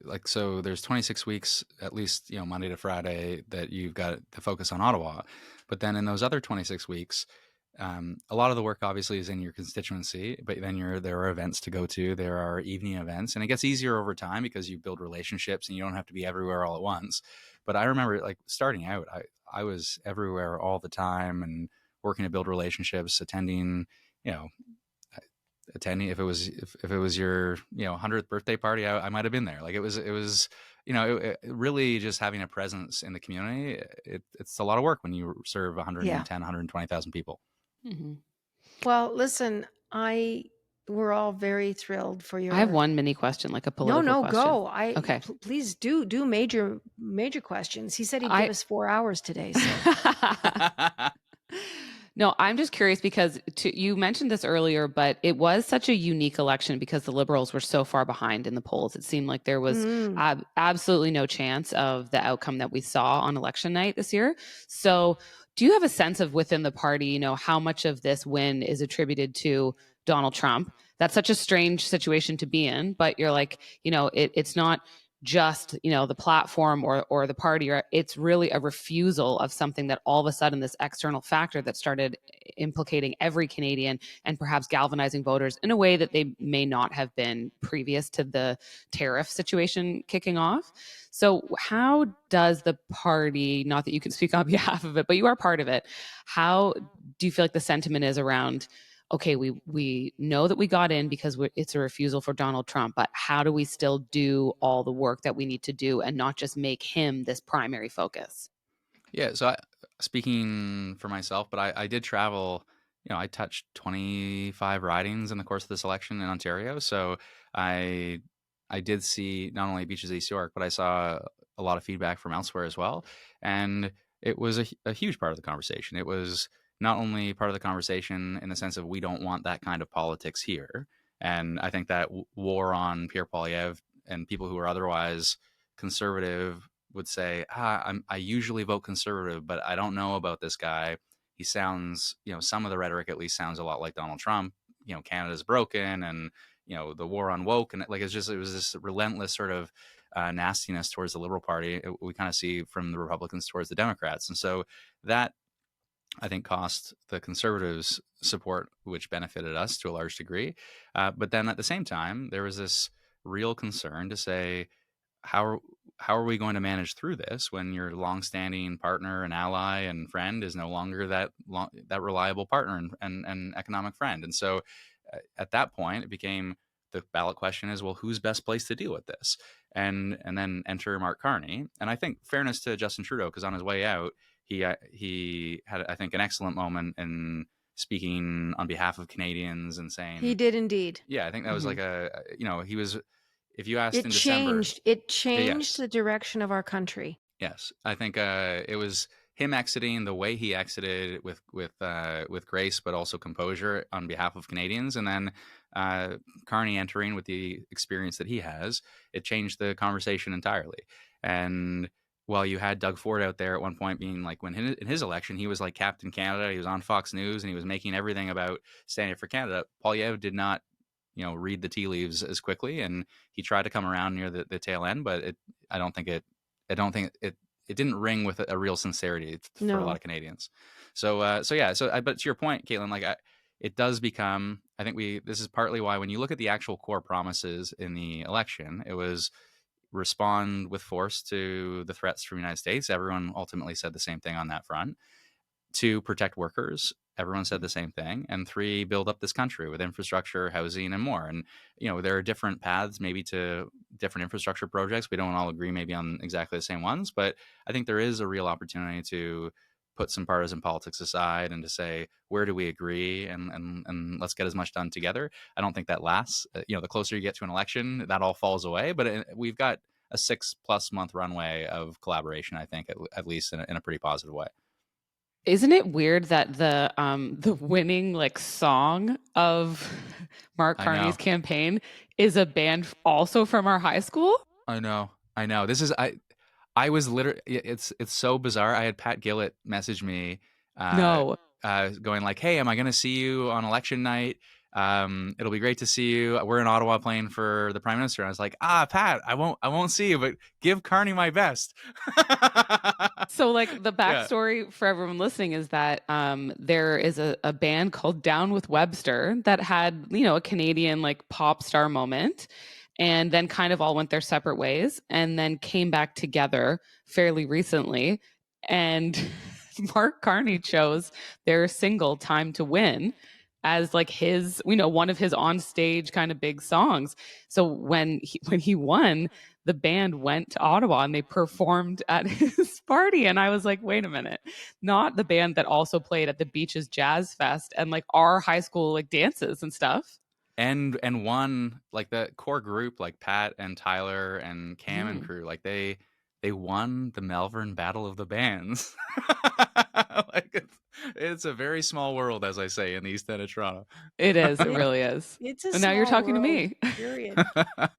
like, so there's 26 weeks, at least, Monday to Friday, that you've got to focus on Ottawa. But then in those other 26 weeks, a lot of the work obviously is in your constituency, but then there are events to go to. There are evening events, and it gets easier over time because you build relationships and you don't have to be everywhere all at once. But I remember, like, starting out, I was everywhere all the time and working to build relationships, attending if it was your 100th birthday party, I might have been there. Like, it was really just having a presence in the community. It's a lot of work when you serve 110 120,000 people. Mm-hmm. Well, listen, we're all very thrilled for your. I have one mini question, like a political question. Go. Okay. Please do major questions. He said he'd give us 4 hours today. So. No, I'm just curious because you mentioned this earlier, but it was such a unique election because the Liberals were so far behind in the polls. It seemed like there was absolutely no chance of the outcome that we saw on election night this year. So do you have a sense of within the party, how much of this win is attributed to Donald Trump? That's such a strange situation to be in, but you're like, it's not just the platform or the party, or it's really a refusal of something that all of a sudden this external factor that started implicating every Canadian and perhaps galvanizing voters in a way that they may not have been previous to the tariff situation kicking off. So how does the party, not that you can speak on behalf of it, but you are part of it, how do you feel like the sentiment is around, okay, we know that we got in because it's a refusal for Donald Trump, but how do we still do all the work that we need to do and not just make him this primary focus? Yeah, so speaking for myself, but I did travel, I touched 25 ridings in the course of this election in Ontario. So I did see not only Beaches East York, but I saw a lot of feedback from elsewhere as well. And it was a huge part of the conversation. It was not only part of the conversation in the sense of we don't want that kind of politics here. And I think that war on Pierre Poilievre and people who are otherwise conservative would say, I usually vote conservative, but I don't know about this guy. He sounds, some of the rhetoric at least sounds a lot like Donald Trump. Canada's broken, and the war on woke, and it was this relentless sort of nastiness towards the Liberal Party we kind of see from the Republicans towards the Democrats. And so that, I think, cost the Conservatives support, which benefited us to a large degree. But then at the same time, there was this real concern to say, how are we going to manage through this when your longstanding partner and ally and friend is no longer that reliable partner and economic friend? And so at that point, it became the ballot question is, well, who's best placed to deal with this? And then enter Mark Carney. And I think, fairness to Justin Trudeau, because on his way out, he had, I think, an excellent moment in speaking on behalf of Canadians and saying he did indeed. Yeah, I think that was like he was. If you asked in December, it changed yes. the direction of our country. Yes, I think it was him exiting the way he exited with grace, but also composure on behalf of Canadians, and then Carney entering with the experience that he has. It changed the conversation entirely. And while you had Doug Ford out there at one point being like, when in his election, he was like Captain Canada, he was on Fox News and he was making everything about standing up for Canada. Poilievre did not, read the tea leaves as quickly, and he tried to come around near the tail end, but I don't think it didn't ring with a real sincerity for a lot of Canadians. But to your point, Caitlin, it does become, I think this is partly why when you look at the actual core promises in the election, it was respond with force to the threats from the United States. Everyone ultimately said the same thing on that front. 2, protect workers. Everyone said the same thing. And 3, build up this country with infrastructure, housing, and more. And, there are different paths maybe to different infrastructure projects. We don't all agree maybe on exactly the same ones, but I think there is a real opportunity to put some partisan politics aside and to say, where do we agree? And let's get as much done together. I don't think that lasts. The closer you get to an election, that all falls away. But we've got a 6+ month runway of collaboration, I think, at least in a pretty positive way. Isn't it weird that the winning like song of Mark I Carney's know. campaign is a band also from our high school? I know. This is I was literally, it's so bizarre. I had Pat Gillett message me, uh, No. going like, "Hey, am I going to see you on election night? It'll be great to see you. We're in Ottawa playing for the Prime Minister." And I was like, Pat, I won't see you, but give Carney my best." So, like, the Yeah. backstory for everyone listening is that there is a band called Down with Webster that had, a Canadian like pop star moment, and then kind of all went their separate ways, and then came back together fairly recently. And Mark Carney chose their single "Time to Win" as like his, one of his on stage kind of big songs. So when he won, the band went to Ottawa and they performed at his party. And I was like, wait a minute, not the band that also played at the Beaches Jazz Fest and like our high school like dances and stuff. And won, like, the core group, like Pat and Tyler and Cam and crew, like they won the Melbourne Battle of the Bands. Like, it's a very small world, as I say, in the East End of Toronto. It is. It It, really is. it's a And now you're small talking to world, me. period.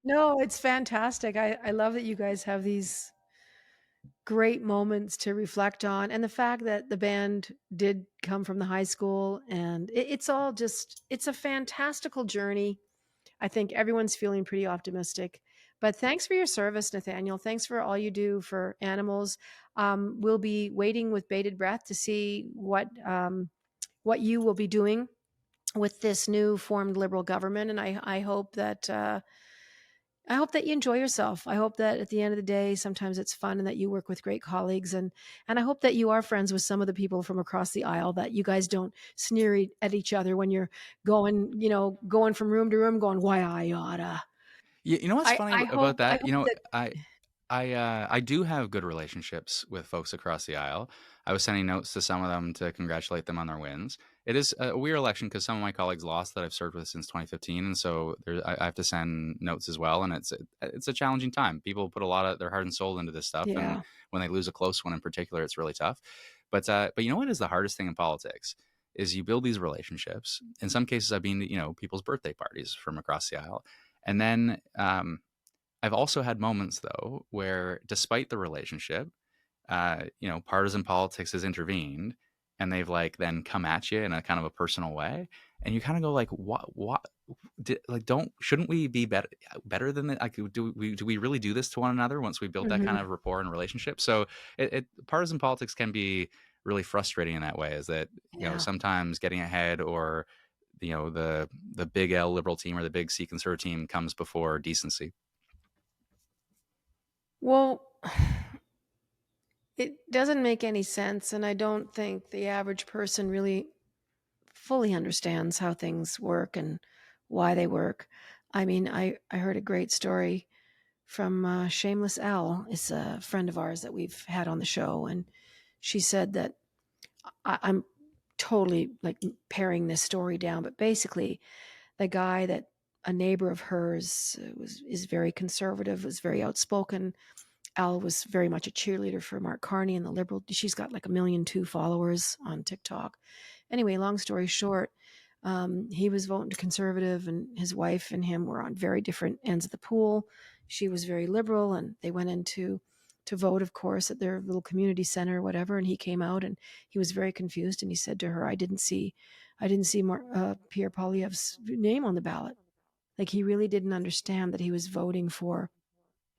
No, it's fantastic. I love that you guys have these great moments to reflect on, and the fact that the band did come from the high school, and it's all just, it's a fantastical journey. I think everyone's feeling pretty optimistic. But thanks for your service, Nathaniel. Thanks for all you do for animals. We'll be waiting with bated breath to see what you will be doing with this new formed Liberal government. And I hope that you enjoy yourself. I hope that at the end of the day, sometimes it's fun and that you work with great colleagues. And I hope that you are friends with some of the people from across the aisle, that you guys don't sneer at each other when you're going from room to room going, why I oughta. You know what's funny I about hope that? that I do have good relationships with folks across the aisle. I was sending notes to some of them to congratulate them on their wins. It is a weird election because some of my colleagues lost that I've served with since 2015, and so I have to send notes as well. And it's a challenging time. People put a lot of their heart and soul into this stuff, and yeah. when they lose a close one in particular, it's really tough. But you know what is the hardest thing in politics? Is you build these relationships. In some cases, I've been to people's birthday parties from across the aisle, and then I've also had moments though where, despite the relationship, partisan politics has intervened, and they've like then come at you in a kind of a personal way, and you kind of go like, what, shouldn't we be better than that? Like, do we really do this to one another once we built that kind Mhm. of rapport and relationship? So partisan politics can be really frustrating in that way. Is that Yeah. sometimes getting ahead, or the big L Liberal team or the big C Conservative team comes before decency. Well, it doesn't make any sense, and I don't think the average person really fully understands how things work and why they work. I mean, I heard a great story from Shameless Al. It's a friend of ours that we've had on the show, and she said that I'm totally like paring this story down, but basically, the guy that a neighbor of hers is very conservative, was very outspoken. Al was very much a cheerleader for Mark Carney and the Liberal. She's got like 1.2 million followers on TikTok. Anyway, long story short, he was voting conservative, and his wife and him were on very different ends of the pool. She was very liberal, and they went into to vote, of course, at their little community center or whatever. And he came out, and he was very confused. And he said to her, "I didn't see Pierre Poilievre's name on the ballot." Like, he really didn't understand that he was voting for.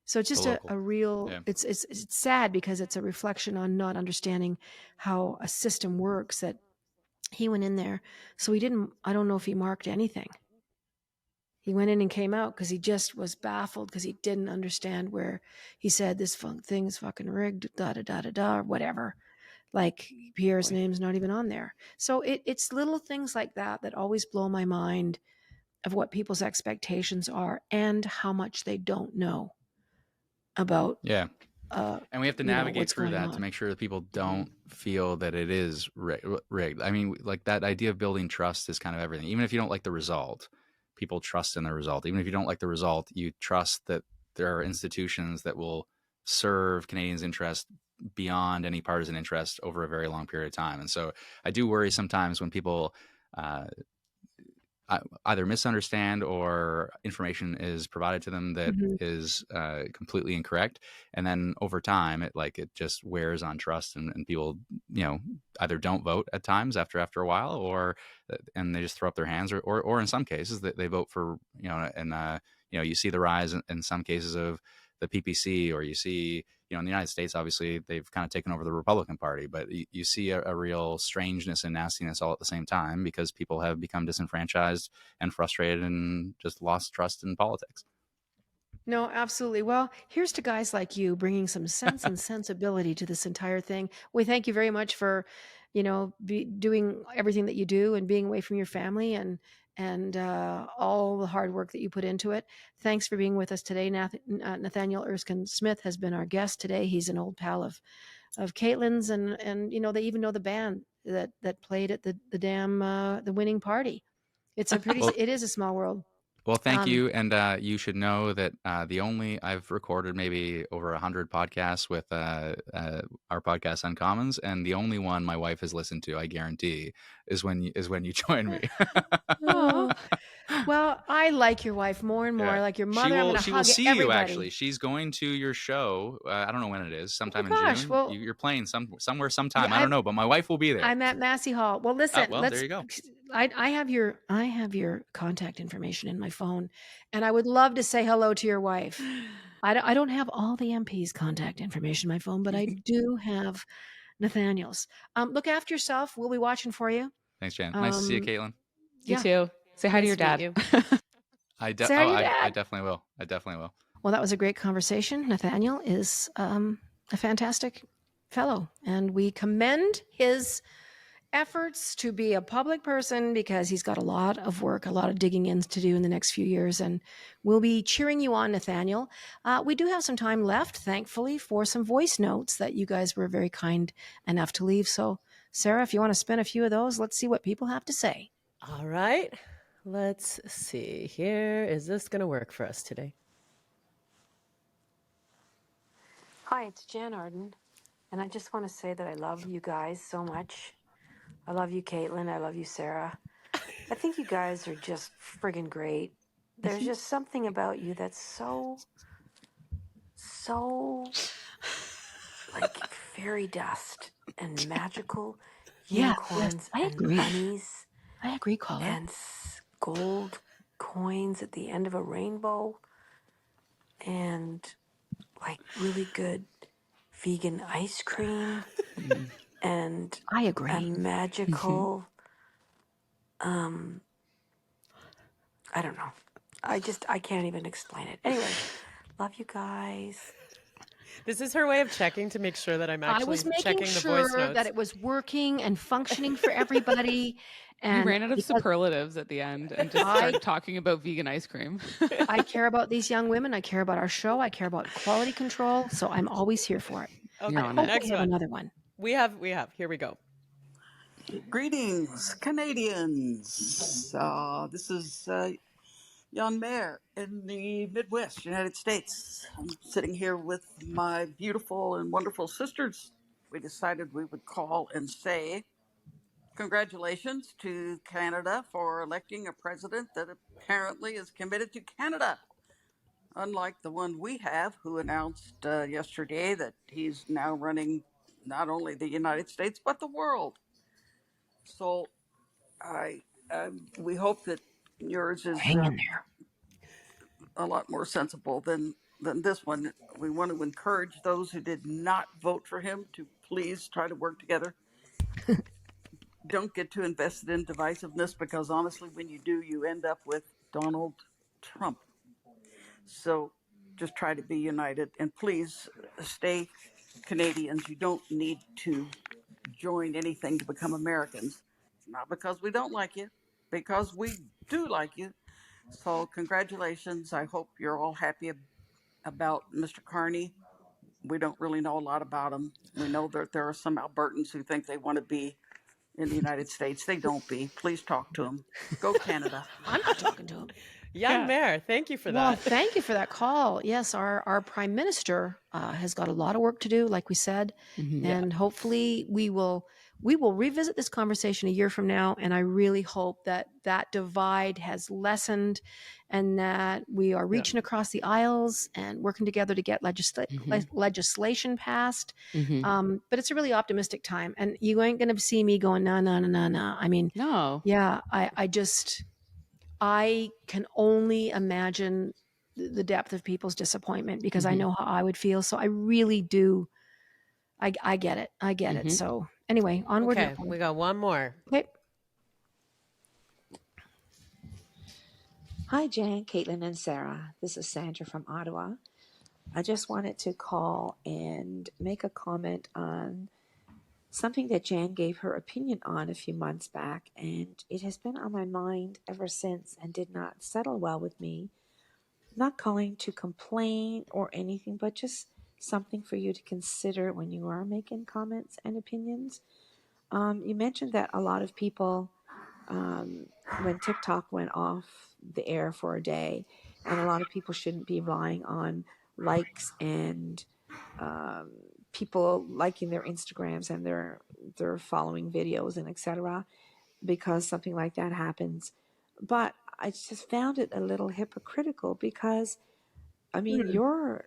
So it's The just local. a real, Yeah. it's sad because it's a reflection on not understanding how a system works, that he went in there. So I don't know if he marked anything. He went in and came out because he just was baffled, because he didn't understand where he said this thing is fucking rigged, da da da da da, or whatever. Like, Pierre's name's not even on there. So it's little things like that always blow my mind, of what people's expectations are and how much they don't know about Yeah. And we have to navigate what's through going that to on. make sure that people don't feel that it is rigged. I mean, like, that idea of building trust is kind of everything. Even if you don't like the result, people trust in the result. Even if you don't like the result, you trust that there are institutions that will serve Canadians' interest beyond any partisan interest over a very long period of time. And so I do worry sometimes when people either misunderstand or information is provided to them that is completely incorrect, and then over time it just wears on trust, and people either don't vote at times after a while, or and they just throw up their hands, or in some cases they vote for and you see the rise in some cases of the PPC, or you see in the United States, obviously they've kind of taken over the Republican Party, but you see a real strangeness and nastiness all at the same time, because people have become disenfranchised and frustrated and just lost trust in politics. No, absolutely. Well, here's to guys like you bringing some sense and sensibility to this entire thing. We thank you very much for, doing everything that you do and being away from your family and all the hard work that you put into it. Thanks for being with us today. Nathaniel Erskine-Smith has been our guest today. He's an old pal of Caitlin's, and they even know the band that played at the winning party. It's it is a small world. Well, thank you. And you should know that I've recorded maybe over 100 podcasts with our podcast Uncommons, and the only one my wife has listened to, I guarantee, is when you join me. Oh, well, I like your wife more and more. Yeah. I like your mother. She will see you, actually. She's going to your show. I don't know when it is. Sometime in June. Well, you're playing somewhere sometime. Yeah, I don't know, but my wife will be there. I'm at Massey Hall. Well, listen. There you go. I have your contact information in my phone, and I would love to say hello to your wife. I don't have all the MP's contact information in my phone, but I do have Nathaniel's. Look after yourself. We'll be watching for you. Thanks, Jan. Nice to see you, Caitlin. You too. Say hi to your dad. I definitely will. Well, that was a great conversation. Nathaniel is a fantastic fellow, and we commend his efforts to be a public person, because he's got a lot of work, a lot of digging in to do in the next few years, and we'll be cheering you on, Nathaniel. We do have some time left, thankfully, for some voice notes that you guys were very kind enough to leave. So, Sarah, if you want to spin a few of those, let's see what people have to say. All right. Let's see here. Is this going to work for us today? Hi, it's Jann Arden, and I just want to say that I love you guys so much. I love you, Caitlin. I love you, Sarah. I think you guys are just friggin' great. There's just something about you that's so like fairy dust and magical unicorns and bunnies. I agree, Colin. And gold coins at the end of a rainbow, and like really good vegan ice cream. And I agree. A magical, I don't know. I can't even explain it. Anyway, love you guys. This is her way of checking to make sure that I'm actually checking the voice notes. I was making sure that it was working and functioning for everybody. And we ran out of superlatives at the end and just started talking about vegan ice cream. I care about these young women. I care about our show. I care about quality control. So I'm always here for it. Okay, next one. Another one. We have. Here we go. Greetings, Canadians. This is Jann Mayer in the Midwest, United States. I'm sitting here with my beautiful and wonderful sisters. We decided we would call and say congratulations to Canada for electing a president that apparently is committed to Canada. Unlike the one we have, who announced yesterday that he's now running not only the United States, but the world. So we hope that yours is a lot more sensible than this one. We want to encourage those who did not vote for him to please try to work together. Don't get too invested in divisiveness, because honestly, when you do, you end up with Donald Trump. So just try to be united, and please stay Canadians. You don't need to join anything to become Americans. Not because we don't like you, because we do like you. So congratulations. I hope you're all happy about Mr. Carney. We don't really know a lot about him. We know that there are some Albertans who think they want to be in the United States. They don't be. Please talk to him. Go Canada. I'm not talking to him. Young Mayor, thank you for Well, that. thank you for that call. Yes, our prime minister has got a lot of work to do, like we said, and hopefully we will revisit this conversation a year from now. And I really hope that that divide has lessened, and that we are reaching across the aisles and working together to get legislation passed. But it's a really optimistic time, and you ain't going to see me going no, no, no, no, no. I mean, No. yeah, I can only imagine the depth of people's disappointment, because I know how I would feel. So I really do. I get it. I get it. So anyway, onward. Okay, we got one more. Okay. Hi, Jan, Caitlin, and Sarah. This is Sandra from Ottawa. I just wanted to call and make a comment on something that Jan gave her opinion on a few months back, and it has been on my mind ever since and did not settle well with me. Not calling to complain or anything, but just something for you to consider when you are making comments and opinions. You mentioned that a lot of people, when TikTok went off the air for a day, and a lot of people shouldn't be relying on likes and people liking their Instagrams and their following videos and etc., because something like that happens. But I just found it a little hypocritical, because I mean, your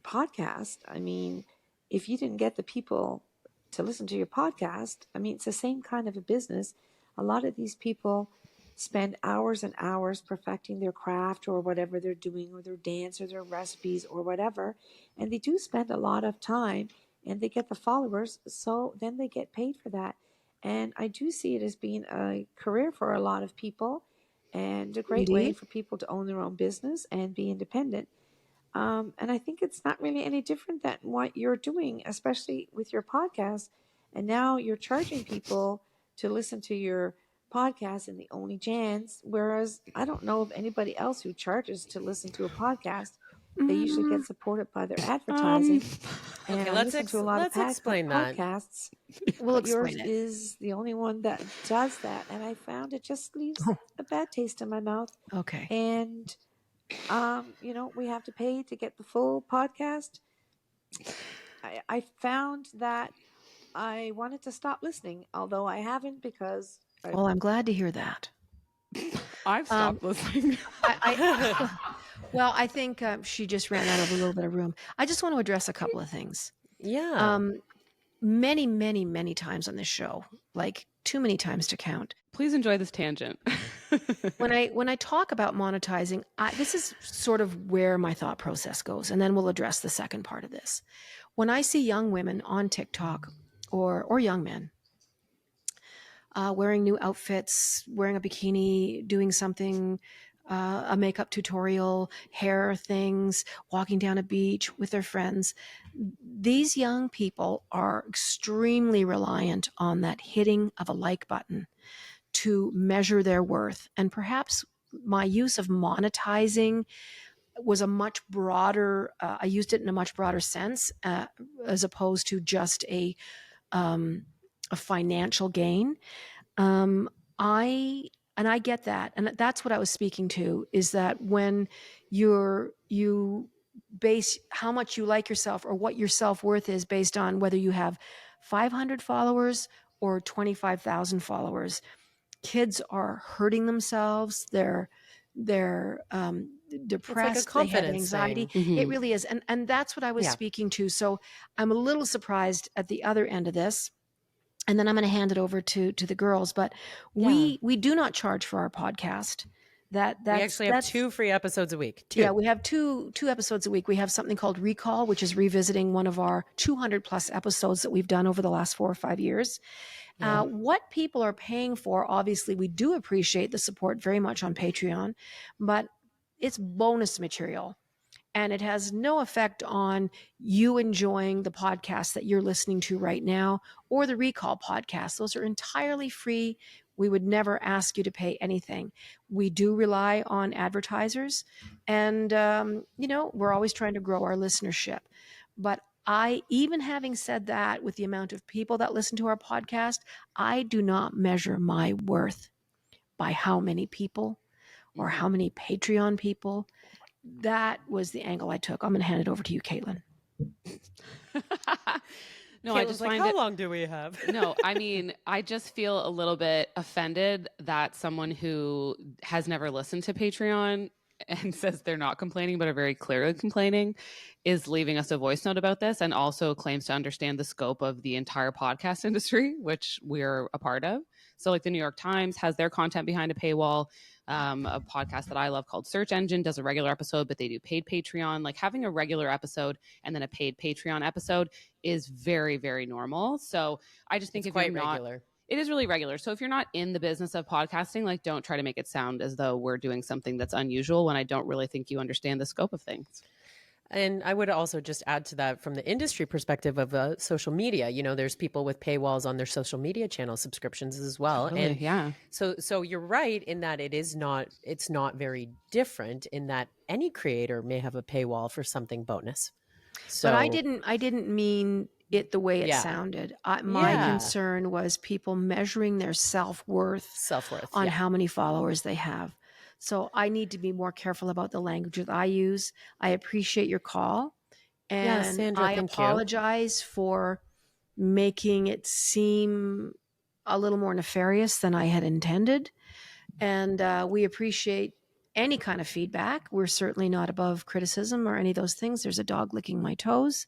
podcast, I mean, if you didn't get the people to listen to your podcast, I mean, it's the same kind of a business. A lot of these people spend hours and hours perfecting their craft or whatever they're doing, or their dance or their recipes or whatever. And they do spend a lot of time, and they get the followers. So then they get paid for that. And I do see it as being a career for a lot of people, and a great way for people to own their own business and be independent. And I think it's not really any different than what you're doing, especially with your podcast. And now you're charging people to listen to your podcast in the Only Jans, whereas I don't know of anybody else who charges to listen to a podcast. They usually get supported by their advertising. And Okay, I listen to a lot of explain that. podcasts. We'll But yours explain it. is the only one that does that. And I found it just leaves a bad taste in my mouth. Okay. And you know, we have to pay to get the full podcast. I found that I wanted to stop listening, although I haven't, because Well, I'm glad to hear that. I've stopped listening. Well, I think she just ran out of a little bit of room. I just want to address a couple of things. Yeah. Many, many, many times on this show, like too many times to count. Please enjoy this tangent. When I talk about monetizing, this is sort of where my thought process goes, and then we'll address the second part of this. When I see young women on TikTok, or young men, wearing new outfits, wearing a bikini, doing something, a makeup tutorial, hair things, walking down a beach with their friends, these young people are extremely reliant on that hitting of a like button to measure their worth. And perhaps my use of monetizing was a much broader, I used it in a much broader sense, as opposed to just a financial gain. I get that. And that's what I was speaking to, is that when you base how much you like yourself, or what your self-worth is, based on whether you have 500 followers or 25,000 followers, kids are hurting themselves. They're depressed. It's like a they have confidence anxiety. thing. It really is. And that's what I was speaking to. So I'm a little surprised at the other end of this. And then I'm going to hand it over to the girls. But we do not charge for our podcast. We actually have 2 free episodes a week. 2. Yeah, we have two episodes a week. We have something called Recall, which is revisiting one of our 200 plus episodes that we've done over the last 4 or 5 years. What people are paying for, obviously, we do appreciate the support very much on Patreon, but it's bonus material. And it has no effect on you enjoying the podcast that you're listening to right now, or the Recall podcast. Those are entirely free. We would never ask you to pay anything. We do rely on advertisers, and we're always trying to grow our listenership. But even having said that, with the amount of people that listen to our podcast, I do not measure my worth by how many people or how many Patreon people. That was the angle I took. I'm going to hand it over to you, Caitlin. No, Caitlin's I just like, find how it. long do we have? No, I mean, I just feel a little bit offended that someone who has never listened to Patreon and says they're not complaining, but are very clearly complaining, is leaving us a voice note about this, and also claims to understand the scope of the entire podcast industry, which we're a part of. So, like, the New York Times has their content behind a paywall. A podcast that I love called Search Engine does a regular episode, but they do paid Patreon. Like, having a regular episode and then a paid Patreon episode is very, very normal. So I just think It's if quite you're not, regular. it is really regular. So if you're not in the business of podcasting, like, don't try to make it sound as though we're doing something that's unusual when I don't really think you understand the scope of things. And I would also just add to that from the industry perspective of social media. You know, there's people with paywalls on their social media channel subscriptions as well. Totally, And yeah. so you're right in that it's not very different in that any creator may have a paywall for something bonus. So But I didn't mean it the way it Yeah. sounded. My Yeah. concern was people measuring their self-worth self-worth. on Yeah. how many followers they have. So I need to be more careful about the language that I use. I appreciate your call. Yeah, And Sandra, I thank you. apologize for making it seem a little more nefarious than I had intended. And we appreciate any kind of feedback. We're certainly not above criticism or any of those things. There's a dog licking my toes.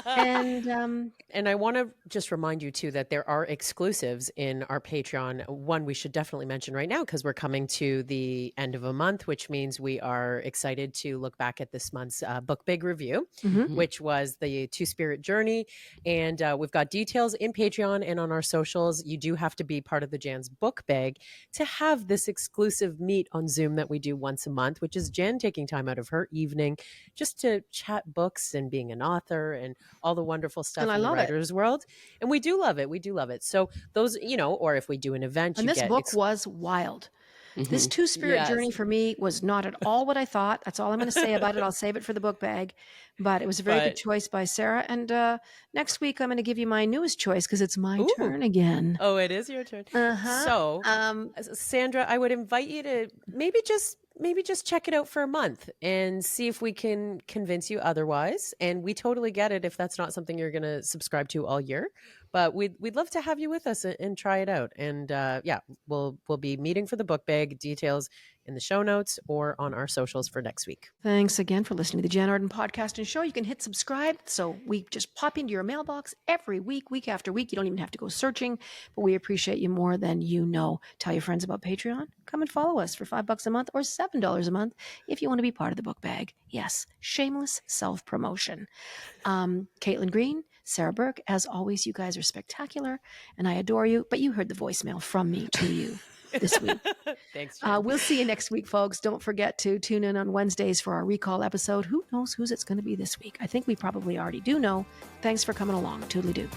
And I want to just remind you too that there are exclusives in our Patreon. One we should definitely mention right now because we're coming to the end of a month, which means we are excited to look back at this month's Book Big review, which was the Two Spirit Journey. And we've got details in Patreon and on our socials. You do have to be part of the Jann's Book Bag to have this exclusive meet on Zoom that we do once a month, which is Jann taking time out of her evening just to chat books and being an author and all the wonderful stuff And I in the love it. writer's world. And we do love it. We do love it. So those, you know, or if we do an event, And you this get book was wild. This Two Spirit Yes. Journey for me was not at all what I thought. That's all I'm going to say about it. I'll save it for the book bag. But it was a very good choice by Sarah. And next week, I'm going to give you my newest choice because it's my turn again. Oh, it is your turn. So, Sandra, I would invite you to maybe just check it out for a month and see if we can convince you otherwise. And we totally get it if that's not something you're going to subscribe to all year. But we'd love to have you with us and try it out. And yeah, we'll be meeting for the book bag. Details in the show notes or on our socials for next week. Thanks again for listening to the Jann Arden podcast and show. You can hit subscribe. So we just pop into your mailbox every week, week after week. You don't even have to go searching, but we appreciate you more than you know. Tell your friends about Patreon. Come and follow us for $5 a month or $7 a month if you want to be part of the book bag. Yes, shameless self-promotion. Caitlin Green, Sarah Burke, as always, you guys are spectacular and I adore you, but you heard the voicemail from me to you this week. Thanks, Jann. We'll see you next week, folks. Don't forget to tune in on Wednesdays for our recall episode. Who knows whose it's going to be this week? I think we probably already do know. Thanks for coming along. Toodly-doo.